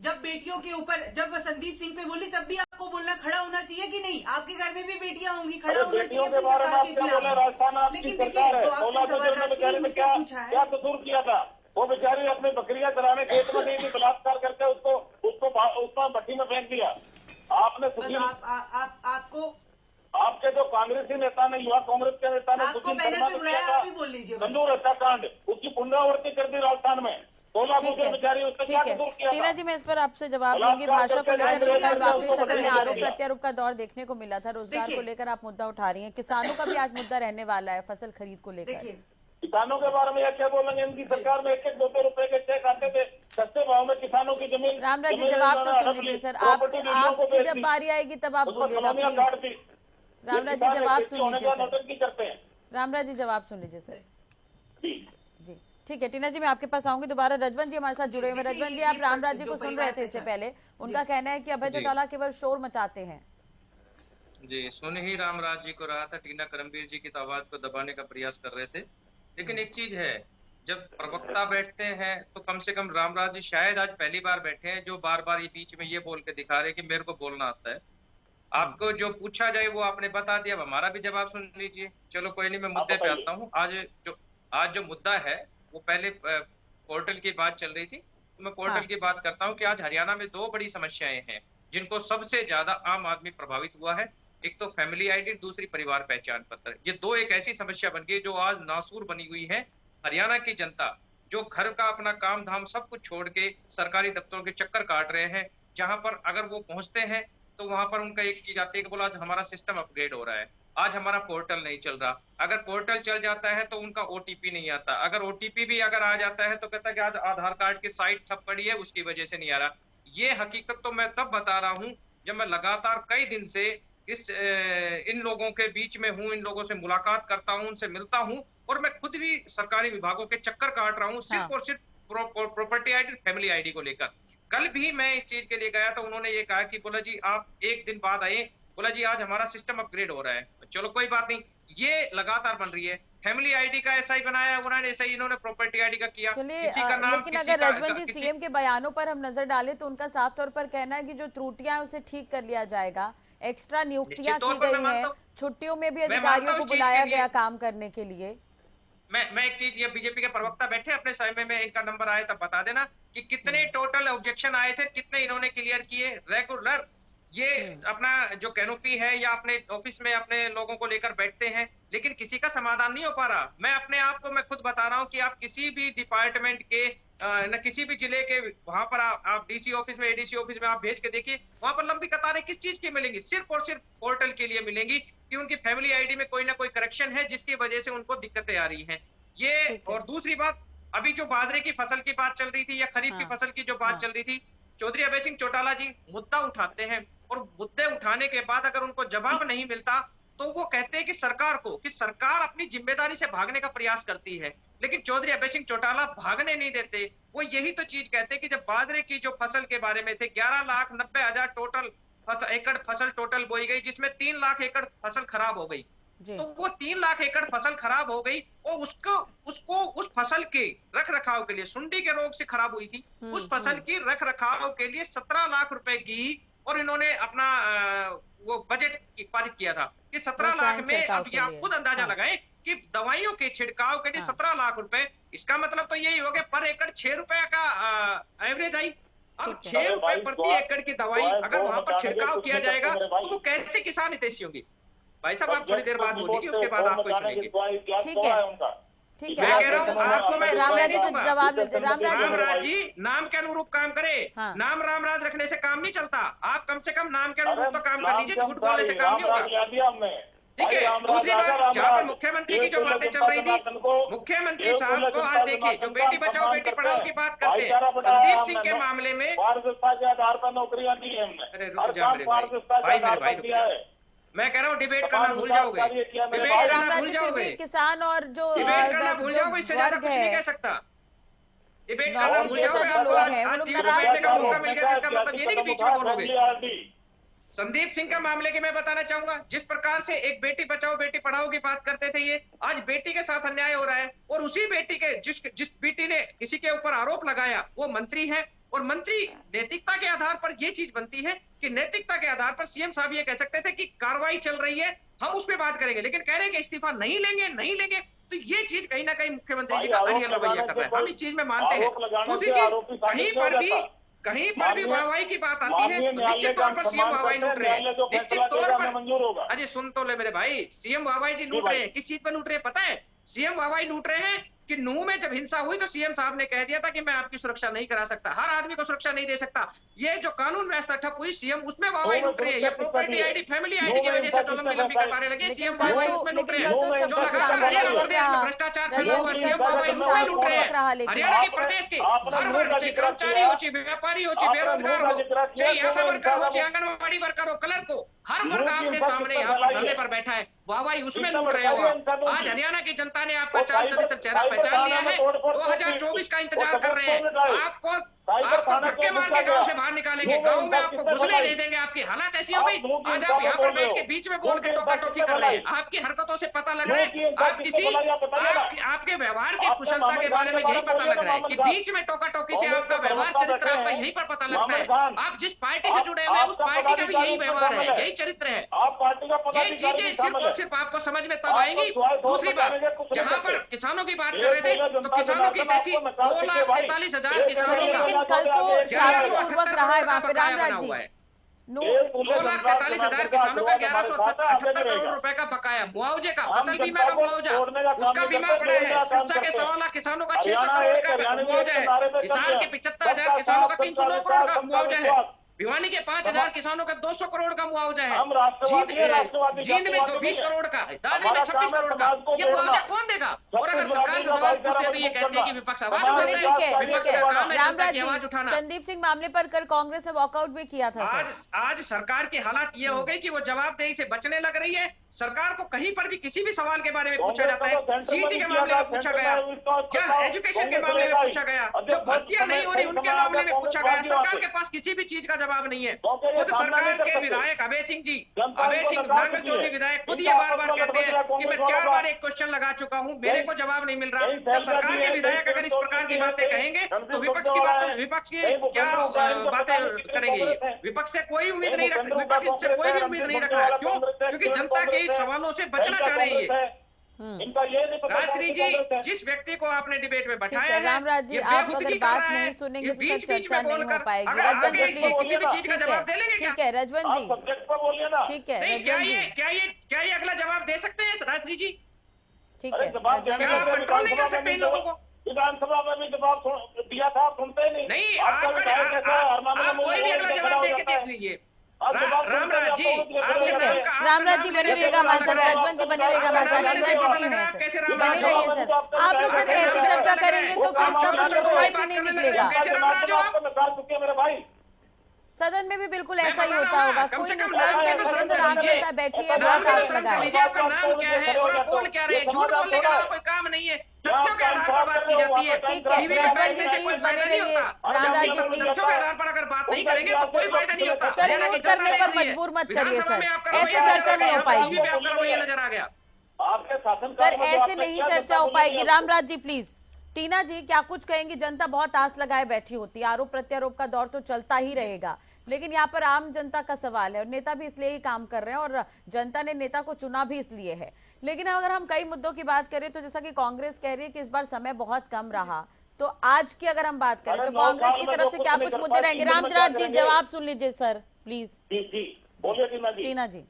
जब बेटियों के ऊपर जब संदीप सिंह पे बोली तब भी आपको बोलना खड़ा होना चाहिए कि नहीं? आपके घर में भी बेटियां होंगी, खड़ा होना चाहिए अपनी सरकार के खिलाफ। लेकिन देखिए, जो आपने सवाल राष्ट्रीय मुद्दा पूछा है, क्या कसूर किया था? वो बेचारी अपनी बकरियां चलाने खेत में गई थी, बलात्कार करके उसको भट्टी में फेंक दिया। आपने आपको आपके जो कांग्रेसी नेता ने, युवा कांग्रेस के नेता ने आपको पैनल पे बुलाया, आप ही बोल लीजिए। तंदूर हत्याकांड उसकी पुनरावृत्ति कर दी राजस्थान में। 16 ठीक है, बेचारी उसने क्या कसूर किया था? टीना जी, मैं इस पर आपसे जवाब दूंगी। भाषा को लेकर वाकई सदन में आरोप प्रत्यारोप का दौर देखने को मिला था। रोजगार को लेकर आप मुद्दा उठा रही हैं, किसानों का भी आज मुद्दा रहने वाला है, फसल खरीद को लेकर। किसानों के बारे में क्या बोलेंगे? इनकी सरकार में 1-2 रुपए के चेक आते थे, सस्ते भाव में किसानों की जमीन। रामराज जी, जवाब तो सुन लीजिए सर। आपकी जब बारी आएगी तब आप बोलिएगा प्लीज। रामराज जी, जवाब सुन लीजिए सर। रामराज जी, जवाब सुन लीजिए सर। जी ठीक है, टीना जी मैं आपके पास आऊंगी दोबारा। रजवन जी हमारे साथ जुड़े हुए। रजवन जी, आप रामराज जी को सुन रहे थे इससे पहले, उनका कहना है कि अभय चौटाला केवल शोर मचाते हैं। जी, सुन ही रामराज जी को रहा था, टीना करमबीर जी की तो आवाज को दबाने का प्रयास कर रहे थे। लेकिन एक चीज है, जब प्रवक्ता बैठते हैं तो कम से कम रामराज जी शायद आज पहली बार बैठे हैं जो बार बार ये बीच में ये बोल के दिखा रहे कि मेरे को बोलना आता है। आपको जो पूछा जाए वो आपने बता दिया, अब हमारा भी जवाब सुन लीजिए। चलो कोई नहीं, मैं मुद्दे पे आता हूँ। आज जो मुद्दा है वो पहले पोर्टल की बात चल रही थी, तो मैं पोर्टल की बात करता हूँ कि आज हरियाणा में 2 बड़ी समस्याएं हैं जिनको सबसे ज्यादा आम आदमी प्रभावित हुआ है। एक तो फैमिली आईडी, दूसरी परिवार पहचान पत्र। ये 2 एक ऐसी समस्या बन गई जो आज नासूर बनी हुई है। हरियाणा की जनता जो घर का अपना काम धाम सब कुछ छोड़ के सरकारी दफ्तरों के चक्कर काट रहे हैं, जहां पर अगर वो पहुंचते हैं तो वहां पर उनका एक चीज आती है कि बोला आज हमारा सिस्टम अपग्रेड हो रहा है, आज हमारा पोर्टल नहीं चल रहा। अगर पोर्टल चल जाता है तो उनका ओटीपी नहीं आता, अगर ओटीपी भी अगर आ जाता है तो कहता है कि आज आधार कार्ड की साइट ठप पड़ी है, उसकी वजह से नहीं आ रहा। ये हकीकत तो मैं तब बता रहा हूं जब मैं लगातार कई दिन से इन लोगों के बीच में हूं, इन लोगों से मुलाकात करता हूं, उनसे मिलता हूं, और मैं खुद भी सरकारी विभागों के चक्कर काट रहा हूं सिर्फ और सिर्फ प्रॉपर्टी आईडी, फैमिली आईडी को लेकर। कल भी मैं इस चीज के लिए गया तो उन्होंने ये कहा कि बोला जी आप एक दिन बाद आए, बोला जी आज हमारा सिस्टम अपग्रेड हो रहा है। चलो कोई बात नहीं, ये लगातार बन रही है। फैमिली आईडी का ऐसा ही बनाया उन्होंने, ऐसा ही इन्होंने प्रॉपर्टी आईडी का किया। लेकिन अगर रजवन जी सीएम के बयानों पर हम नजर डालें तो उनका साफ तौर पर कहना है कि जो त्रुटियां उसे ठीक कर लिया जाएगा, एक्स्ट्रा नियुक्तियां की गई हैं, छुट्टियों में भी अधिकारियों को बुलाया गया काम करने के लिए। मैं एक चीज, ये बीजेपी के प्रवक्ता बैठे अपने समय में इनका नंबर आया तब बता देना कि कितने टोटल ऑब्जेक्शन आए थे, कितने इन्होंने क्लियर किए रेगुलर। ये अपना जो कैनोपी है या अपने ऑफिस में अपने लोगों को लेकर बैठते हैं, लेकिन किसी का समाधान नहीं हो पा रहा। मैं अपने आप को मैं खुद बता रहा हूं कि आप किसी भी डिपार्टमेंट के न किसी भी जिले के वहां पर आप डीसी ऑफिस में, एडीसी ऑफिस में आप भेज के देखिए, वहां पर लंबी कतारें किस चीज की मिलेंगी? सिर्फ और सिर्फ पोर्टल के लिए मिलेंगी कि उनकी फैमिली आईडी में कोई ना कोई करेक्शन है जिसकी वजह से उनको दिक्कतें आ रही हैं। ये और दूसरी बात, अभी जो बाजरे की फसल की बात चल रही थी या खरीफ की फसल की जो बात चल रही थी, चौधरी अभय सिंह चौटाला जी मुद्दा उठाते हैं और मुद्दे उठाने के बाद अगर उनको जवाब नहीं मिलता तो वो कहते हैं कि सरकार अपनी जिम्मेदारी से भागने का प्रयास करती है, लेकिन चौधरी अभय सिंह चौटाला भागने नहीं देते। वो यही तो चीज कहते हैं कि जब बाजरे की जो फसल के बारे में थे 11,90,000 टोटल एकड़ फसल टोटल बोई गई, जिसमें 3 लाख एकड़ फसल खराब हो गई। तो वो 3 लाख एकड़ फसल खराब हो गई और उसको उस फसल के रख रखाव के लिए, सुंडी के रोग से खराब हुई थी, उस फसल की रख रखाव के लिए 17 लाख रुपए की, और इन्होंने अपना वो बजट पारित किया था कि 17 लाख में, अब ये आप खुद अंदाजा लगाएं कि दवाइयों के छिड़काव के लिए 17 लाख रुपए, इसका मतलब तो यही हो गया पर एकड़ 6 रुपए का एवरेज आई। अब 6 रुपए प्रति एकड़ की दवाई अगर वहां पर छिड़काव किया जाएगा तो वो कैसे किसान हितैषी होंगी? भाई साहब आप थोड़ी देर बाद बोलिए, उसके बाद आपको सुनेंगे। ठीक है, ठीक है, रामराज जी से जवाब मिलते। रामराज जी नाम के अनुरूप काम करे, नाम रामराज रखने से काम नहीं चलता। आप कम से कम नाम के अनुरूप तो काम कर लीजिए, झूठ बोलने से काम नहीं होगा। ठीक है, दूसरी बात, जहाँ पर मुख्यमंत्री की जो बातें चल रही थी, मुख्यमंत्री साहब को आज देखिए जो बेटी बचाओ बेटी पढ़ाओ की बात करते हैं, संदीप सिंह के मामले में पारदर्शिता के आधार पर नौकरियां दी है हमने। अरे रुक जा मेरे भाई, मैं कह रहा हूँ डिबेट करना भूल जाओगे, डिबेट करना भूल जाओगे, किसान और जो डिबेट करना भूल जाओगे, इससे ज्यादा कुछ नहीं कह सकता। डिबेट करना भूल जाओगे, जो लोग हैं वो लोग नाराज का मौका मिल गया, इसका मतलब ये नहीं कि बीच में बोलोगे। संदीप सिंह का मामले की मैं बताना चाहूंगा, जिस प्रकार से एक बेटी बचाओ बेटी पढ़ाओ की बात करते थे ये, आज बेटी के साथ अन्याय हो रहा है। और उसी बेटी के जिस बेटी ने किसी के ऊपर आरोप लगाया वो मंत्री है, और मंत्री नैतिकता के आधार पर ये चीज बनती है कि नैतिकता के आधार पर सीएम साहब ये कह सकते थे कि कार्रवाई चल रही है, हम उस पर बात करेंगे, लेकिन कह रहे हैं कि इस्तीफा नहीं लेंगे। तो ये चीज कहीं ना कहीं मुख्यमंत्री जी का अनियल रवैया कर रहा है, हम इस चीज में मानते हैं। दूसरी चीज, कहीं पर भी वाहवाही की बात आती है तो निश्चित तौर पर सीएम वाहवाही लूट रहे हैं, निश्चित तौर पर। अजय सुन तो ले मेरे भाई, सीएम वाहवाही जी लूट रहे हैं, किस चीज पर लूट रहे हैं पता है? सीएम वाहवाही लूट रहे हैं कि नूह में जब हिंसा हुई तो सीएम साहब ने कह दिया था कि मैं आपकी सुरक्षा नहीं करा सकता, हर आदमी को सुरक्षा नहीं दे सकता। ये जो कानून व्यवस्था ठप हुई, सीएम उसमें वाहवाही लूट रही है। ये प्रॉपर्टी आईडी, फैमिली आईडी की वजह से तो लंबी लंबी कतारें लगी, सीएम वाहवाही उसमें लूट रहे हैं। जो लगातार हरियाणा प्रदेश में भ्रष्टाचार फैला हुआ, सीएम वाहवाही उसमें लूट रहे हैं। हरियाणा की प्रदेश के हर वर्ग से, कर्मचारी हो, व्यापारी हो, बेरोजगार हो, चाहे आशा वर्कर हो, चाहे आंगनबाड़ी वर्कर हो, क्लर्क हो, हर वर्ग आपके सामने यहाँ पर धरने पर बैठा है, वाहवाही उसमें लूट रहे हो आप। आज हरियाणा की जनता ने आपका चाल चरित्र चेहरा पहचान लिया है, 2024 का इंतजार कर रहे हैं। आपको धक्के मार के गांव से बाहर निकालेंगे, गांव में आपको घुसने नहीं देंगे। आपकी हालत ऐसी हो गई, आज आप यहाँ पर बैठ के बीच में बोल के टोका टोकी कर रहे हैं। आपकी हरकतों से पता लग रहा है, आप किसी आपके व्यवहार की कुशलता के बारे में यही पता लग रहा है कि बीच में टोका टोकी से आपका व्यवहार चरित्र आपका यहीं पर पता लगता है। आप जिस पार्टी से जुड़े हुए हैं उस पार्टी का भी यही व्यवहार है, यही चरित्र है। ये चीजें सिर्फ और सिर्फ आपको समझ में तब आएंगी। दूसरी बात, जहाँ पर किसानों की बात कर रहे थे तो किसानों की कैसी 2,43,000 किसानों, लेकिन कल तो शांतिपूर्वक रहा है वहाँ पे रामराज जी। 2,43,000 किसानों का 1178 करोड़ रुपए का बकाया मुआवजे का, फसल बीमा का मुआवजा, उसका बीमा पड़ा है। शिक्षा के 100 लाख किसानों का 600 करोड़ का मुआवजा है। हिसार के 75,000 किसानों का 309 करोड़ का मुआवजा है। भिवानी के 5,000 किसानों का 200 करोड़ का मुआवजा है। जींद में 20 करोड़ का, दादरी में 26 करोड़ का, ये मुआवजा कौन देगा? और अगर सरकार से सवाल पूछते तो ये कहते हैं कि विपक्ष आवाज उठाता है। ठीक है रामराज आवाज जी, उठाना। संदीप सिंह मामले पर कल कांग्रेस ने वॉकआउट भी किया था सर। आज सरकार की हालत ये हो गई कि वो जवाबदेही से बचने लग रही है। सरकार को कहीं पर भी किसी भी सवाल के बारे में पूछा जाता है, सीटी के मामले में पूछा गया, क्या एजुकेशन के मामले में पूछा गया, जो भर्तियां नहीं हो रही उनके मामले में पूछा गया, सरकार के पास किसी भी चीज का जवाब नहीं है। खुद सरकार के विधायक अभय सिंह जी, अभय सिंह नांगल चौधरी विधायक खुद ये बार बार कहते हैं कि मैं 4 बार एक क्वेश्चन लगा चुका हूँ, मेरे को जवाब नहीं मिल रहा। जब सरकार के विधायक अगर इस प्रकार की बातें कहेंगे तो विपक्ष की क्या बातें करेंगे? विपक्ष से कोई उम्मीद नहीं रख, विपक्ष से कोई भी उम्मीद नहीं रख रहा है। क्यों? क्योंकि जनता के सवालों से बचना चाह रही है। राजश्री जी, जिस व्यक्ति को आपने डिबेट में बैठाया है, रामराज जी, आप अगर बात नहीं सुनेंगे तो सर चर्चा नहीं हो पाएगी। रजवन जी प्लीज, ठीक है रजवन जी, ठीक है रजवन जी, क्या ये अगला जवाब दे सकते हैं राजश्री जी? ठीक है कंट्रोल नहीं कर सकते इन लोगों को। विधानसभा में भी जवाब दिया था, आप सुनते नहीं। आप कोई भी अगला जवाब दे के देख लीजिए। रामराज जी, ठीक है रामराज जी बने रहेगा हमारे साथ, रजवन जी बने रहेगा हमारे साथ, रंजन जी भी है सर, बने रहिए सर। आप लोग सर ऐसी चर्चा करेंगे तो फिर इसका प्रोटोकॉल से नहीं निकलेगा। सदन में भी बिल्कुल ऐसा ही होता होगा, कोई निष्कर्ष नहीं निकले सर। आम जनता बैठी है, बहुत आस लगाए। आपका नाम क्या है और आप बोल क्या रहे हैं? झूठ बोलने का कोई काम नहीं है, तथ्यों के आधार पर बात की जाती है। ठीक है रजवन जी प्लीज बने रहिए, रामराज जी प्लीज। तथ्यों के आधार पर अगर बात नहीं करेंगे तो कोई फायदा नहीं होता। सर म्यूट करने पर मजबूर मत करिए सर, ऐसे चर्चा नहीं हो पाएगी नजर आ गया सर, ऐसे नहीं चर्चा हो पाएगी। रामराज जी प्लीज। टीना जी क्या कुछ कहेंगी? जनता बहुत आस लगाए बैठी होती है, आरोप प्रत्यारोप का दौर तो चलता ही रहेगा, लेकिन यहाँ पर आम जनता का सवाल है और नेता भी इसलिए ही काम कर रहे हैं और जनता ने नेता को चुना भी इसलिए है। लेकिन अगर हम कई मुद्दों की बात करें तो जैसा कि कांग्रेस कह रही है कि इस बार समय बहुत कम रहा, तो आज की अगर हम बात करें तो कांग्रेस की तरफ से क्या कुछ मुद्दे रहेंगे? रामराज जी जवाब सुन लीजिए सर प्लीज। टीना जी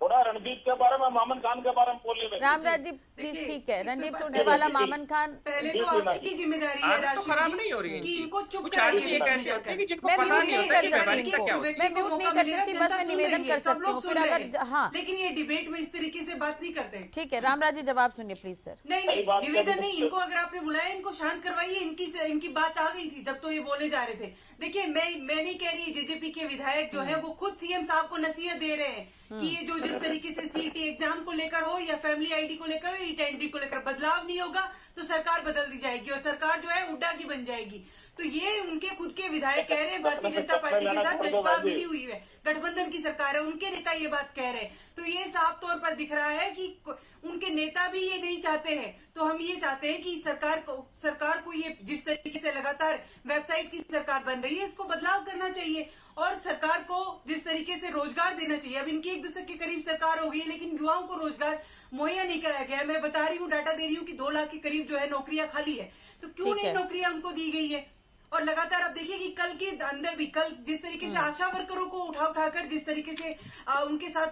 थोड़ा रणदीप के बारे में, मामन खान के बारे में बोलिए। रामराज जी प्लीज। ठीक है रणदीप सुरजेवाला, मामन खान। पहले तो आपकी जिम्मेदारी है राजश्री जी कि इनको चुप कराइए। मैं म्यूट नहीं कर सकती इनको, मैं म्यूट नहीं कर सकती, बस मैं निवेदन कर सकती हूँ। फिर अगर हाँ, लेकिन ये डिबेट में इस तरीके से बात नहीं करते। ठीक है रामराज जी जवाब सुनिए प्लीज सर। नहीं निवेदन नहीं, इनको अगर आपने बुलाया इनको शांत करवाइए। इनकी बात आ गई थी जब तो ये बोले जा रहे थे। देखिए मैं नहीं कह रही, जेजेपी के विधायक जो है वो खुद सीएम साहब को नसीहत दे रहे हैं कि ये जो जिस तरीके से सीटी एग्जाम को लेकर हो या फैमिली आईडी को लेकर हो, ईट एंट्री को लेकर बदलाव नहीं होगा तो सरकार बदल दी जाएगी और सरकार जो है हुड्डा की बन जाएगी। तो ये उनके खुद के विधायक कह रहे हैं, भारतीय जनता पार्टी के साथ जजपा मिली हुई है, गठबंधन की सरकार है, उनके नेता ये बात कह रहे हैं। तो ये साफ तौर पर दिख रहा है कि उनके नेता भी ये नहीं चाहते हैं। तो हम ये चाहते हैं कि सरकार को ये जिस तरीके से लगातार वेबसाइट की सरकार बन रही है, इसको बदलाव करना चाहिए और सरकार को जिस तरीके से रोजगार देना चाहिए। अब इनकी 1 दशक के करीब सरकार हो गई है, लेकिन युवाओं को रोजगार मुहैया नहीं कराया गया है। मैं बता रही हूँ, डाटा दे रही हूँ कि 2 लाख के करीब जो है नौकरियां खाली है। तो क्यों नहीं नौकरियां उनको दी गई है? और लगातार आप देखिए कि कल के अंदर भी कल जिस तरीके से आशा वर्करों को उठाकर जिस तरीके से उनके साथ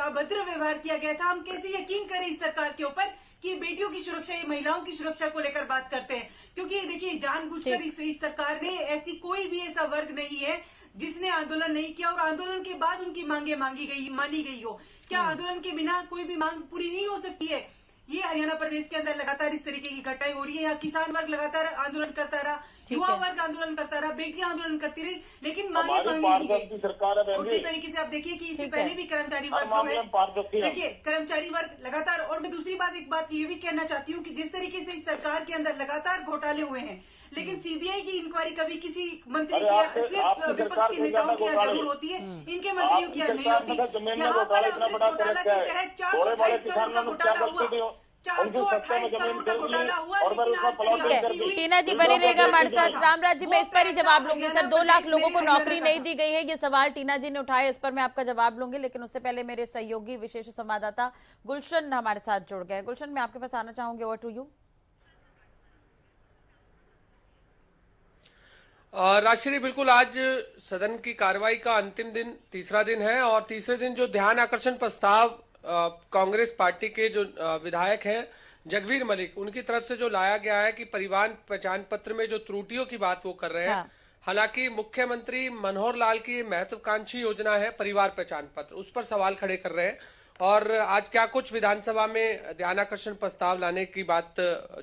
अभद्र व्यवहार किया गया था, हम कैसे यकीन करें इस सरकार के ऊपर कि बेटियों की सुरक्षा, ये महिलाओं की सुरक्षा को लेकर बात करते हैं। क्योंकि देखिए जानबूझकर इस सरकार ने ऐसी कोई भी ऐसा वर्ग नहीं है जिसने आंदोलन नहीं किया और आंदोलन के बाद उनकी मांगे मानी गई हो। क्या आंदोलन के बिना कोई भी मांग पूरी नहीं हो सकती है? ये हरियाणा प्रदेश के अंदर लगातार इस तरीके की घटनाएं हो रही है। यहाँ किसान वर्ग लगातार आंदोलन करता रहा, युवा वर्ग आंदोलन करता रहा, बेटियां आंदोलन करती रही, लेकिन मांगे नहीं गई। उसी तरीके से आप देखिए कि इससे पहले भी कर्मचारी वर्ग जो है, देखिए कर्मचारी वर्ग लगातार। और मैं दूसरी बात एक बात ये भी कहना चाहती हूँ कि जिस तरीके से इस सरकार के अंदर लगातार घोटाले हुए हैं, लेकिन सीबीआई की इंक्वायरी कभी किसी मंत्री की, सिर्फ विपक्ष के नेताओं की यहाँ जरूर होती है, इनके मंत्रियों की यहाँ नहीं होती। यहाँ पर घोटाला के तहत 428 करोड़ का घोटाला हुआ, 428 करोड़ का घोटाला हुआ, लेकिन आज तक टीना जी बने रहेगा हमारे साथ। रामराज जी, मैं इस पर ही जवाब लूंगी। सर, 2 लाख लोगों को नौकरी नहीं दी गई है, ये सवाल टीना जी ने उठाया, इस पर मैं आपका जवाब लूंगी, लेकिन उससे पहले मेरे सहयोगी विशेष संवाददाता गुलशन हमारे साथ जुड़ गए। गुलशन, मैं आपके पास आना चाहूंगी, ओवर टू यू। राजश्री, बिल्कुल आज सदन की कार्रवाई का अंतिम दिन, तीसरा दिन है और तीसरे दिन जो ध्यान आकर्षण प्रस्ताव कांग्रेस पार्टी के जो विधायक हैं जगवीर मलिक, उनकी तरफ से जो लाया गया है कि परिवार पहचान पत्र में जो त्रुटियों की बात वो कर रहे हैं। हाँ। हालांकि मुख्यमंत्री मनोहर लाल की महत्वाकांक्षी योजना है परिवार पहचान पत्र, उस पर सवाल खड़े कर रहे हैं। और आज क्या कुछ विधानसभा में ध्यानाकर्षण प्रस्ताव लाने की बात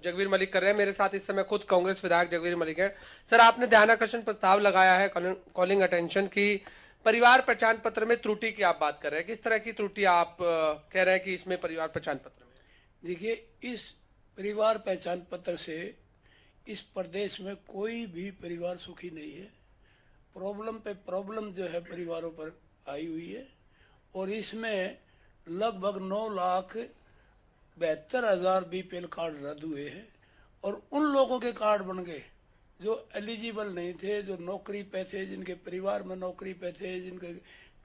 जगवीर मलिक कर रहे हैं। मेरे साथ इस समय खुद कांग्रेस विधायक जगवीर मलिक हैं। सर, आपने ध्यानाकर्षण प्रस्ताव लगाया है, कॉलिंग अटेंशन की, परिवार पहचान पत्र में त्रुटि की आप बात कर रहे हैं। किस तरह की त्रुटि आप कह रहे हैं कि इसमें परिवार पहचान पत्र में? देखिए, इस परिवार पहचान पत्र से इस प्रदेश में कोई भी परिवार सुखी नहीं है। प्रॉब्लम पे प्रॉब्लम जो है परिवारों पर आई हुई है और इसमें लगभग 9,72,000 बीपीएल कार्ड रद्द हुए हैं और उन लोगों के कार्ड बन गए जो एलिजिबल नहीं थे, जो नौकरी पे थे, जिनके परिवार में नौकरी पे थे, जिनके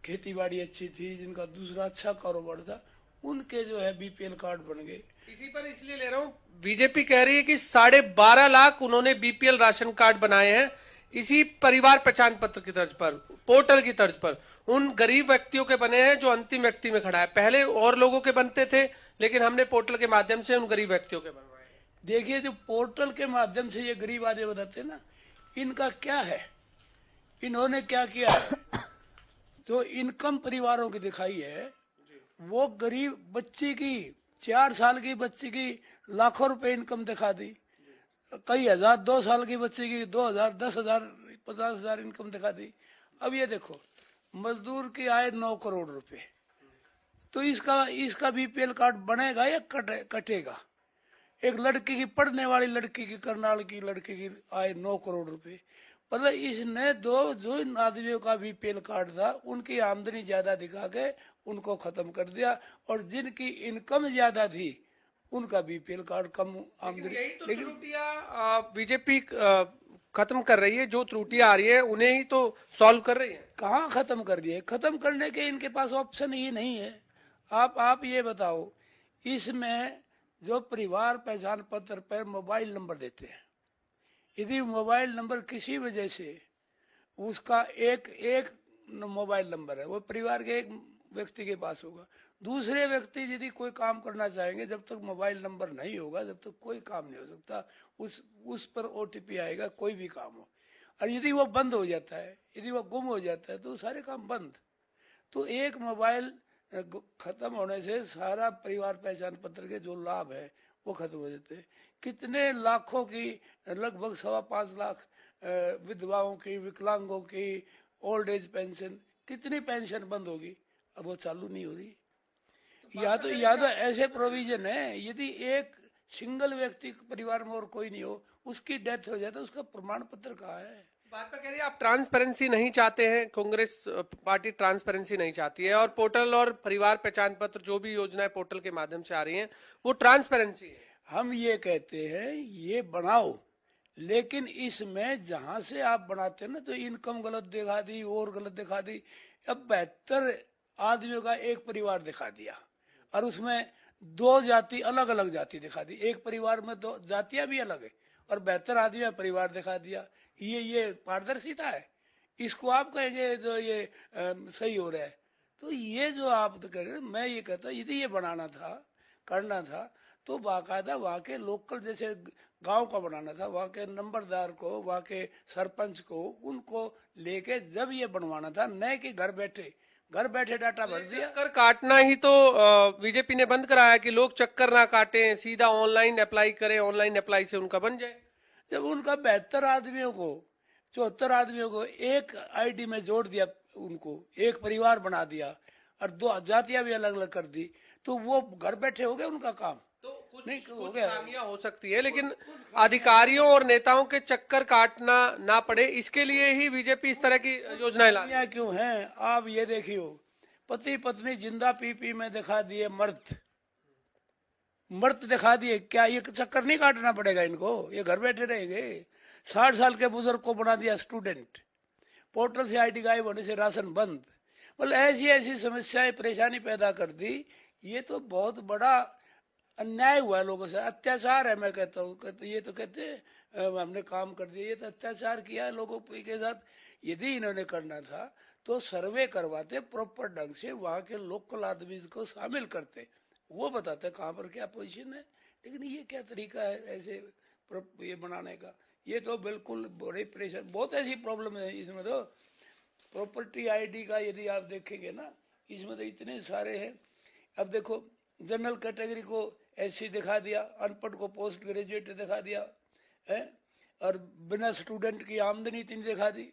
खेती बाड़ी अच्छी थी, जिनका दूसरा अच्छा कारोबार था, उनके जो है बीपीएल कार्ड बन गए। इसी पर इसलिए ले रहा हूँ, बीजेपी कह रही है कि 12.5 लाख उन्होंने बीपीएल राशन कार्ड बनाए हैं इसी परिवार पहचान पत्र की तर्ज पर, पोर्टल की तर्ज पर। उन गरीब व्यक्तियों के बने हैं जो अंतिम व्यक्ति में खड़ा है। पहले और लोगों के बनते थे, लेकिन हमने पोर्टल के माध्यम से उन गरीब व्यक्तियों के बनवाए। देखिए, जो पोर्टल के माध्यम से ये गरीब आदमी बताते ना, इनका क्या है, इन्होंने क्या किया है, जो इनकम परिवारों की दिखाई है, वो गरीब बच्ची की 4 साल की बच्ची की लाखों रुपए इनकम दिखा दी, कई हजार, 2 साल की बच्ची की 2,000, 10,000, 50,000 इनकम दिखा दी। अब ये देखो, मजदूर की आय 9 करोड़ रुपए, तो इसका बीपीएल कार्ड बनेगा या कटेगा? एक लड़की की, पढ़ने वाली लड़की की, करनाल की लड़की की आय 9 करोड़ रुपए, मतलब इसने जो इन आदमियों का बीपीएल कार्ड था उनकी आमदनी ज्यादा दिखा के उनको खत्म कर दिया और जिनकी इनकम ज्यादा थी उनका बीपीएल कार्ड कम आमदनी। लेकिन त्रुटियां बीजेपी खत्म कर रही है, जो त्रुटियां आ रही है उन्हें ही तो सॉल्व कर रही है। कहाँ खत्म कर दिए? खत्म करने के इनके पास ऑप्शन ही नहीं है। आप ये बताओ, इसमें जो परिवार पहचान पत्र पर मोबाइल नंबर देते हैं, यदि मोबाइल नंबर किसी वजह से उसका एक मोबाइल नंबर है, वो परिवार के एक व्यक्ति के पास होगा, दूसरे व्यक्ति यदि कोई काम करना चाहेंगे, जब तक मोबाइल नंबर नहीं होगा तब तक कोई काम नहीं हो सकता। उस पर ओटीपी आएगा, कोई भी काम हो, और यदि वो बंद हो जाता है, यदि वो गुम हो जाता है, तो सारे काम बंद। तो एक मोबाइल खत्म होने से सारा परिवार पहचान पत्र के जो लाभ है वो खत्म हो जाते हैं। कितने लाखों की, लगभग 5.25 लाख विधवाओं की, विकलांगों की ओल्ड एज पेंशन, कितनी पेंशन बंद होगी? अब वो चालू नहीं हो रही। या तो ऐसे प्रोविजन है, यदि एक सिंगल व्यक्ति परिवार में और कोई नहीं हो, उसकी डेथ हो जाए तो उसका प्रमाण पत्र कहाँ है? भाजपा कह रही है आप ट्रांसपेरेंसी नहीं चाहते हैं, कांग्रेस पार्टी ट्रांसपेरेंसी नहीं चाहती है, और पोर्टल और परिवार पहचान पत्र जो भी योजनाएं पोर्टल के माध्यम से आ रही हैं वो ट्रांसपेरेंसी है। हम ये कहते हैं ये बनाओ, लेकिन इसमें जहां से आप बनाते हैं ना, तो इनकम गलत दिखा दी और गलत दिखा दी। अब 72 आदमियों का एक परिवार दिखा दिया और उसमें 2 जाति अलग अलग जाति दिखा दी, एक परिवार में 2 जातियां भी अलग है और 72 आदमी का परिवार दिखा दिया। ये पारदर्शिता है? इसको आप कहेंगे जो ये सही हो रहा है? तो ये जो आप कह रहे हैं, मैं ये कहता यदि ये बनाना था, करना था, तो बाकायदा वहाँ के लोकल, जैसे गांव का बनाना था, वहाँ के नंबरदार को, वहाँ के सरपंच को, उनको लेके जब ये बनवाना था, न कि घर बैठे डाटा भर दिया। चक्कर काटना ही तो बीजेपी ने बंद कराया कि लोग चक्कर ना काटें, सीधा ऑनलाइन अप्लाई करें, ऑनलाइन अप्लाई से उनका बन जाए। जब उनका 72 आदमियों को, 74 आदमियों को एक आईडी में जोड़ दिया, उनको एक परिवार बना दिया और 2 जातियां भी अलग अलग कर दी, तो वो घर बैठे हो गए उनका काम। तो कुछ नहीं हो कुछ गया। खामियां हो सकती है, लेकिन अधिकारियों और नेताओं के चक्कर काटना ना पड़े, इसके लिए ही बीजेपी इस तरह की योजनाएं ला रही है। क्यों हैं आप ये देखियो, पति पत्नी जिंदा पी में दिखा दिए मर्द दिखा दिए, क्या ये चक्कर नहीं काटना पड़ेगा इनको? ये घर बैठे रहेंगे। 60 साल के बुजुर्ग को बना दिया स्टूडेंट, पोर्टल से आईडी गायब होने से राशन बंद। मतलब ऐसी ऐसी समस्याएं, परेशानी पैदा कर दी। ये तो बहुत बड़ा अन्याय हुआ लोगों से, अत्याचार है। मैं कहता हूँ, ये तो कहते हैं हमने काम कर दिया, ये तो अत्याचार किया है लोगों के साथ। यदि इन्होंने करना था तो सर्वे करवाते प्रॉपर ढंग से, वहाँ के लोकल आदमी को शामिल करते, वो बताते कहाँ पर क्या पोजीशन है। लेकिन ये क्या तरीका है ऐसे ये बनाने का? ये तो बिल्कुल बड़े परेशान, बहुत ऐसी प्रॉब्लम है इसमें। तो प्रॉपर्टी आईडी का यदि आप देखेंगे ना, इसमें तो इतने सारे हैं। अब देखो, जनरल कैटेगरी को एससी दिखा दिया, अनपढ़ को पोस्ट ग्रेजुएट दिखा दिया है, और बिना स्टूडेंट की आमदनी इतनी दिखा दी।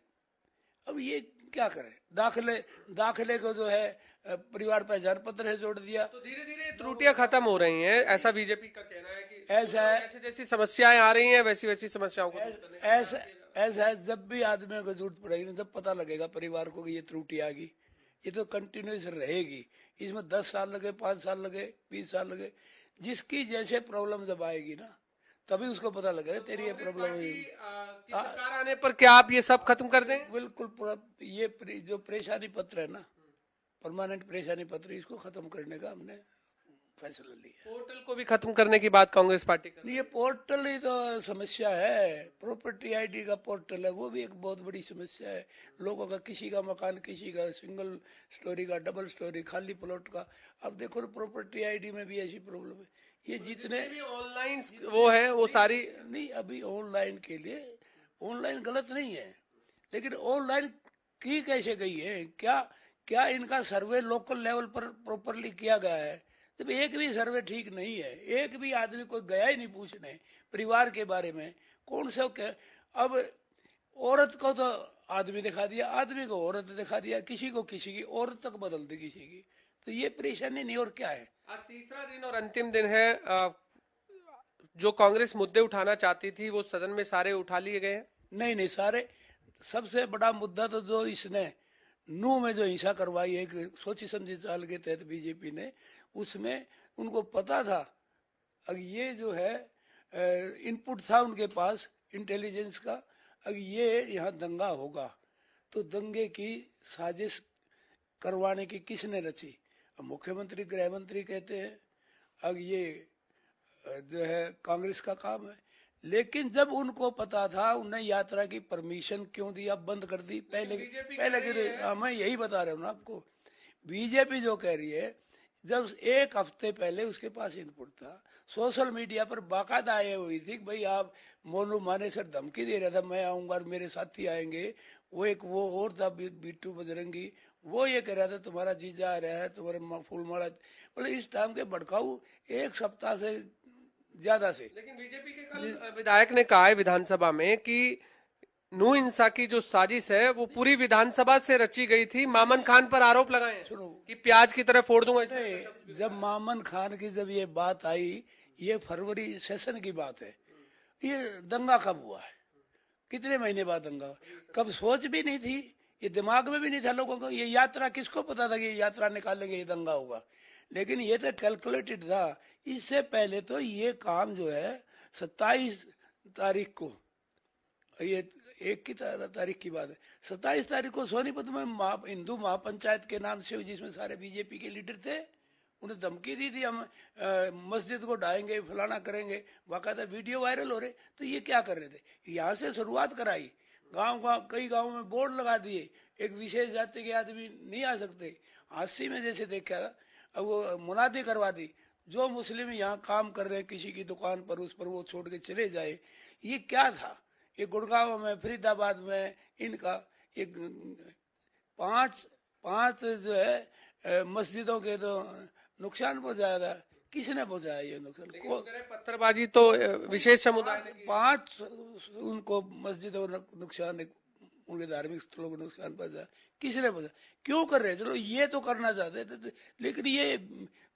अब ये क्या करें? दाखिले को जो है परिवार पहचान पत्र है जोड़ दिया। तो धीरे धीरे त्रुटियां खत्म हो रही हैं, ऐसा बीजेपी का कहना है कि ऐसा है, जैसे जैसी समस्याएं आ रही हैं वैसी वैसी समस्याओं को दूर करने का ऐसा है, जब भी आदमियों को जरूरत पड़ेगी ना, तब पता लगेगा परिवार को कि ये त्रुटि आ गई। ये तो कंटिन्यूस रहेगी, इसमें 10 साल लगे, 5 साल लगे, 20 साल लगे, जिसकी जैसे प्रॉब्लम जब आएगी ना, तभी उसको पता लगेगा तेरी ये प्रॉब्लम हुई। सरकार आने पर क्या आप ये सब खत्म कर दें? बिल्कुल पूरा ये जो परेशानी पत्र है ना, परमानेंट परेशानी पत्र, इसको खत्म करने का हमने फैसला लिया। पोर्टल को भी खत्म करने की बात कांग्रेस पार्टी कर, ये पोर्टल ही तो समस्या है। प्रॉपर्टी आईडी का पोर्टल है, वो भी एक बहुत बड़ी समस्या है। लोगों का, किसी का मकान, किसी का सिंगल स्टोरी का, डबल स्टोरी, खाली प्लॉट का। अब देखो प्रॉपर्टी आईडी में भी ऐसी प्रॉब्लम है। ये जितने भी ऑनलाइन वो है वो सारी नहीं, अभी ऑनलाइन के लिए, ऑनलाइन गलत नहीं है, लेकिन ऑनलाइन की कैसे गई है? क्या इनका सर्वे लोकल लेवल पर प्रॉपरली किया गया है? जब एक भी सर्वे ठीक नहीं है, एक भी आदमी कोई गया ही नहीं पूछने परिवार के बारे में, कौन से अब औरत को तो आदमी दिखा दिया, आदमी को औरत दिखा दिया, किसी को किसी की औरत तक बदल दी किसी की। तो ये परेशानी नहीं और क्या है? आज तीसरा दिन और अंतिम दिन है। जो कांग्रेस मुद्दे उठाना चाहती थी वो सदन में सारे उठा लिए गए हैं? नहीं, सारे। सबसे बड़ा मुद्दा तो जो इसने नू में जो हिंसा करवाई, एक सोची समझी चाल के तहत बीजेपी ने, उसमें उनको पता था, अब ये जो है इनपुट था उनके पास इंटेलिजेंस का, अब ये यहाँ दंगा होगा, तो दंगे की साजिश करवाने की किसने रची? अब मुख्यमंत्री, गृह मंत्री कहते हैं अब ये जो है कांग्रेस का काम है। लेकिन जब उनको पता था, उन्हें यात्रा की परमिशन क्यों दी, अब बंद कर दी? पहले मैं यही बता रहा हूँ ना आपको। बीजेपी जो कह रही है, जब एक हफ्ते पहले उसके पास इनपुट था, सोशल मीडिया पर बाकायदा आए हुई थी कि भाई आप मोनू माने सर धमकी दे रहा था, मैं आऊंगा और मेरे साथी आएंगे। वो और था बिट्टू बजरंगी, वो ये कह रहा था तुम्हारा जीजा आ रहा है, तुम्हारे फूलमाला, बोले इस टाइम के भड़काऊ एक सप्ताह से ज्यादा से। लेकिन बीजेपी के कल विधायक ने कहा है विधानसभा में कि नूह इंसा की जो साजिश है वो पूरी विधानसभा से रची गई थी। मामन खान पर आरोप लगाए हैं कि प्याज की तरह फोड़ दूंगा। नहीं, जब मामन खान की जब ये बात आई, ये फरवरी सेशन की बात है, ये दंगा कब हुआ है, कितने महीने बाद दंगा हुआ? कब सोच भी नहीं थी, ये दिमाग में भी नहीं था लोगों को। ये यात्रा, किसको पता था कि ये यात्रा निकालेंगे ये दंगा होगा? लेकिन ये तो कैलकुलेटेड था। इससे पहले तो ये काम जो है 27 तारीख को, ये एक की तारीख की बात है, 27 तारीख को सोनीपत में हिंदू महापंचायत के नाम से, जिसमें सारे बीजेपी के लीडर थे, उन्हें धमकी दी थी हम मस्जिद को ढाएंगे, फलाना करेंगे, बाकायदा वीडियो वायरल हो रहे। तो ये क्या कर रहे थे? यहाँ से शुरुआत कराई, गांव कई गांवों में बोर्ड लगा दिए, एक विशेष जाति के आदमी नहीं आ सकते। हादसी में जैसे देखा, अब वो मुनादी करवा दी, जो मुस्लिम यहाँ काम कर रहे हैं किसी की दुकान पर, उस पर वो छोड़ के चले जाए। ये क्या था? ये गुड़गांव में, फरीदाबाद में इनका एक पांच पांच जो है मस्जिदों के तो नुकसान पहुंचाएगा। किसने पहुंचाया ये नुकसान को? पत्थरबाजी तो विशेष समुदाय ने की। 5 उनको मस्जिदों को नुकसान, उनके धार्मिक स्थलों को नुकसान पहुंचाया, किसने पहुंचाया? क्यों कर रहे हैं? चलो ये तो करना चाहते थे, लेकिन ये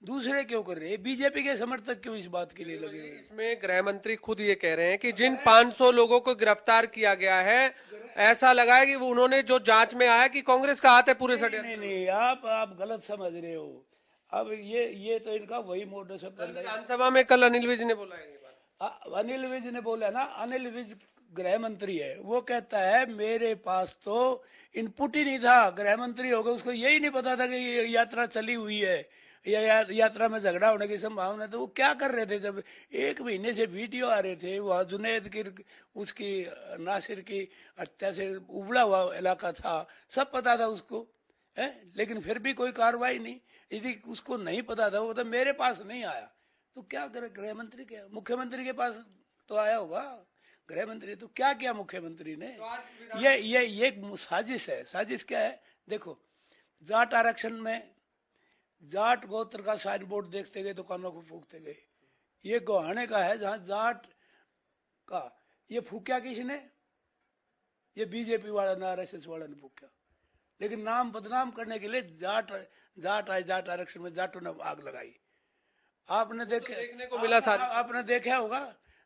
दूसरे क्यों कर रहे हैं? बीजेपी के समर्थक क्यों इस बात के लिए लगे हुए हैं? इसमें गृह मंत्री खुद ये कह रहे हैं कि जिन 500 लोगों को गिरफ्तार किया गया है, ऐसा लगा है कि वो उन्होंने जो जांच में आया कि कांग्रेस का हाथ है पूरे षड्यंत्र। नहीं नहीं, आप गलत समझ रहे हो। अब ये तो इनका वही मोडस ऑपरेंडी। विधानसभा में कल अनिल विज ने बोला है ये बात। अनिल विज ने बोला ना, अनिल विज गृह मंत्री है, वो कहता है मेरे पास तो इनपुट ही नहीं था। गृह मंत्री हो गया, उसको यही नहीं पता था कि ये यात्रा चली हुई है या यात्रा में झगड़ा होने की संभावना। तो वो क्या कर रहे थे? जब 1 महीने से वीडियो आ रहे थे, वहाँ जुनैद की, उसकी, नासिर की हत्या से उबड़ा हुआ इलाका था, सब पता था उसको है, लेकिन फिर भी कोई कार्रवाई नहीं। यदि उसको नहीं पता था, वो तो मेरे पास नहीं आया, तो क्या करे? गृह मंत्री के, मुख्यमंत्री के पास तो आया होगा। गृह मंत्री तो क्या किया मुख्यमंत्री ने? ये एक साजिश है। साजिश क्या है? देखो, जाट आरक्षण में जाट गोत्र का साइन बोर्ड देखते गए, दुकानों को फूकते गए। ये गोहाने का है जहां जाट का, ये फूकिया किसने? ये बीजेपी वाला ने, आरएसएस वाला ने फूकिया। लेकिन नाम बदनाम करने के लिए जाट आरक्षण में जाटों ने आग लगाई। आपने देखने को मिला सारी। आपने देखा होगा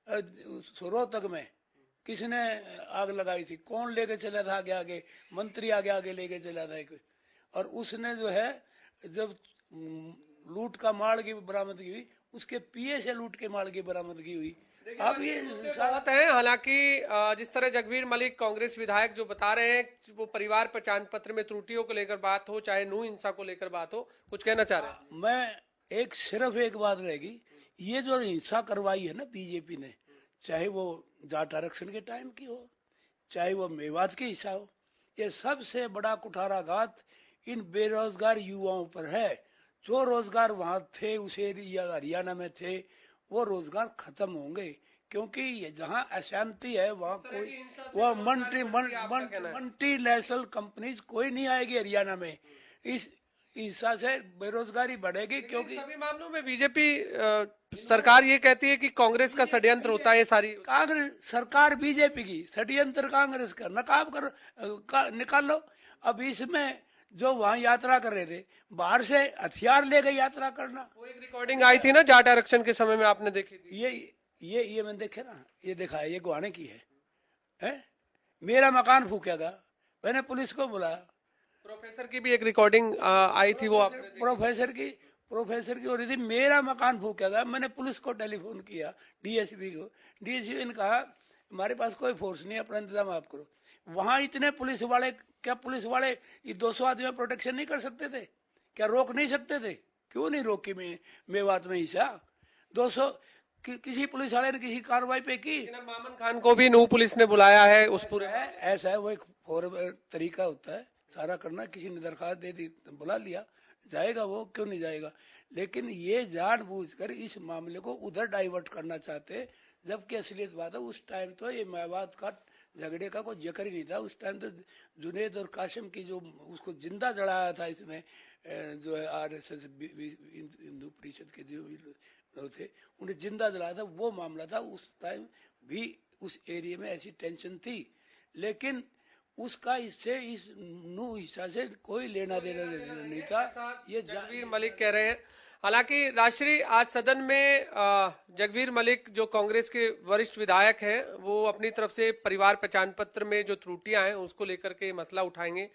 रोहतक में किसने आग लगाई थी? कौन लेके चला था आगे आगे? मंत्री आगे आगे लेके चला था एक। और उसने जो है, जब लूट का माल की बरामदगी हुई, उसके पीए से लूट के माल की बरामदगी हुई। अब ये बात है। हालांकि जिस तरह जगवीर मलिक कांग्रेस विधायक जो बता रहे हैं, वो परिवार पहचान पत्र में त्रुटियों को लेकर बात हो, चाहे नूह हिंसा को लेकर बात हो, कुछ कहना चाह रहे हैं? मैं सिर्फ एक बात रहेगी, ये जो हिंसा करवाई है ना बीजेपी ने, चाहे वो जाट आरक्षण के टाइम की हो, चाहे वो मेवात की हिंसा हो, ये सबसे बड़ा कुठाराघात इन बेरोजगार युवाओं पर है। जो रोजगार वहां थे, उस एरिया हरियाणा में थे, वो रोजगार खत्म होंगे। क्योंकि ये जहाँ अशांति है, वहाँ कोई, वह मल्टी नेशनल कंपनीज कोई नहीं आएगी हरियाणा में। इस हिस्सा से बेरोजगारी बढ़ेगी। क्योंकि सभी मामलों में बीजेपी सरकार ये कहती है कि कांग्रेस का षड्यंत्र होता है। सारी कांग्रेस सरकार बीजेपी की, षड्यंत्र कांग्रेस का। नकाब कर निकाल लो। अब इसमें जो वहाँ यात्रा कर रहे थे, बाहर से हथियार ले गए यात्रा करना। वो एक रिकॉर्डिंग आई थी ना जाट आरक्षण के समय में, आपने देखी थी? ये मैंने देखे ना, ये देखा है, ये गुहाने की है? मेरा मकान फूकेगा, मैंने पुलिस को बुलाया। प्रोफेसर की भी एक रिकॉर्डिंग आई थी, वो आपने प्रोफेसर की हो रही थी, मेरा मकान फूकेगा। मैंने पुलिस को टेलीफोन किया, डीएसपी को। डीएसपी ने कहा हमारे पास कोई फोर्स नहीं है, अपना इंतजाम आप करो। वहां इतने पुलिस वाले, क्या पुलिस वाले ये 200 आदमी प्रोटेक्शन नहीं कर सकते थे? क्या रोक नहीं सकते थे? क्यों नहीं रोकी? मेवात में हिस्सा 200 किसी पुलिस वाले ने किसी कार्रवाई पे की? मामन खान को भी नूह पुलिस ने बुलाया है उस पूरे। ऐसा है, वो एक तरीका होता है सारा करना। किसी ने दरखास्त दे दी, बुला लिया, जाएगा वो, क्यों नहीं जाएगा? लेकिन ये जानबूझकर इस मामले को उधर डाइवर्ट करना चाहते, जबकि असलियत बात है उस टाइम तो ये मेवात का झगड़े का कोई जिक्र ही नहीं था। उस टाइम तो जुनैद और कासिम की जो उसको जिंदा जलाया था इसने, जो है आरएसएस हिंदू परिषद के जो भी थे, उन्हें जिंदा जलाया था, वो मामला था। उस टाइम भी उस एरिया में ऐसी टेंशन थी। लेकिन उसका इससे इस नू हिस्सा से कोई लेना देना नहीं था। ये जगबीर मलिक कह रहे हैं। हालांकि राजश्री, आज सदन में जगबीर मलिक जो कांग्रेस के वरिष्ठ विधायक हैं, वो अपनी तरफ से परिवार पहचान पत्र में जो त्रुटियां हैं उसको लेकर के मसला उठाएंगे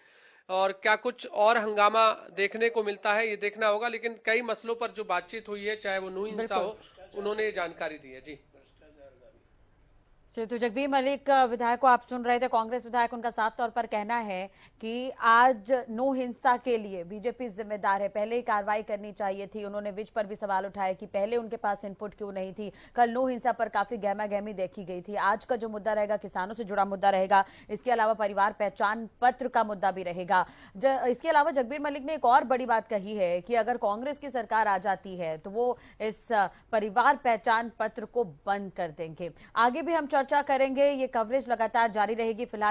और क्या कुछ और हंगामा देखने को मिलता है ये देखना होगा। लेकिन कई मसलों पर जो बातचीत हुई है, चाहे वो नू हिंसा हो, उन्होंने ये जानकारी दी है। जी तो जगबीर मलिक विधायक को आप सुन रहे थे। कांग्रेस विधायक, उनका साफ तौर पर कहना है कि आज नो हिंसा के लिए बीजेपी जिम्मेदार है, पहले ही कार्रवाई करनी चाहिए थी। उन्होंने विज पर भी सवाल उठाया कि पहले उनके पास इनपुट क्यों नहीं थी। कल नो हिंसा पर काफी गहमा गहमी देखी गई थी। आज का जो मुद्दा रहेगा किसानों से जुड़ा मुद्दा रहेगा, इसके अलावा परिवार पहचान पत्र का मुद्दा भी रहेगा। इसके अलावा जगबीर मलिक ने एक और बड़ी बात कही है कि अगर कांग्रेस की सरकार आ जाती है तो वो इस परिवार पहचान पत्र को बंद कर देंगे। आगे भी हम चर्चा करेंगे, ये कवरेज लगातार जारी रहेगी। फिलहाल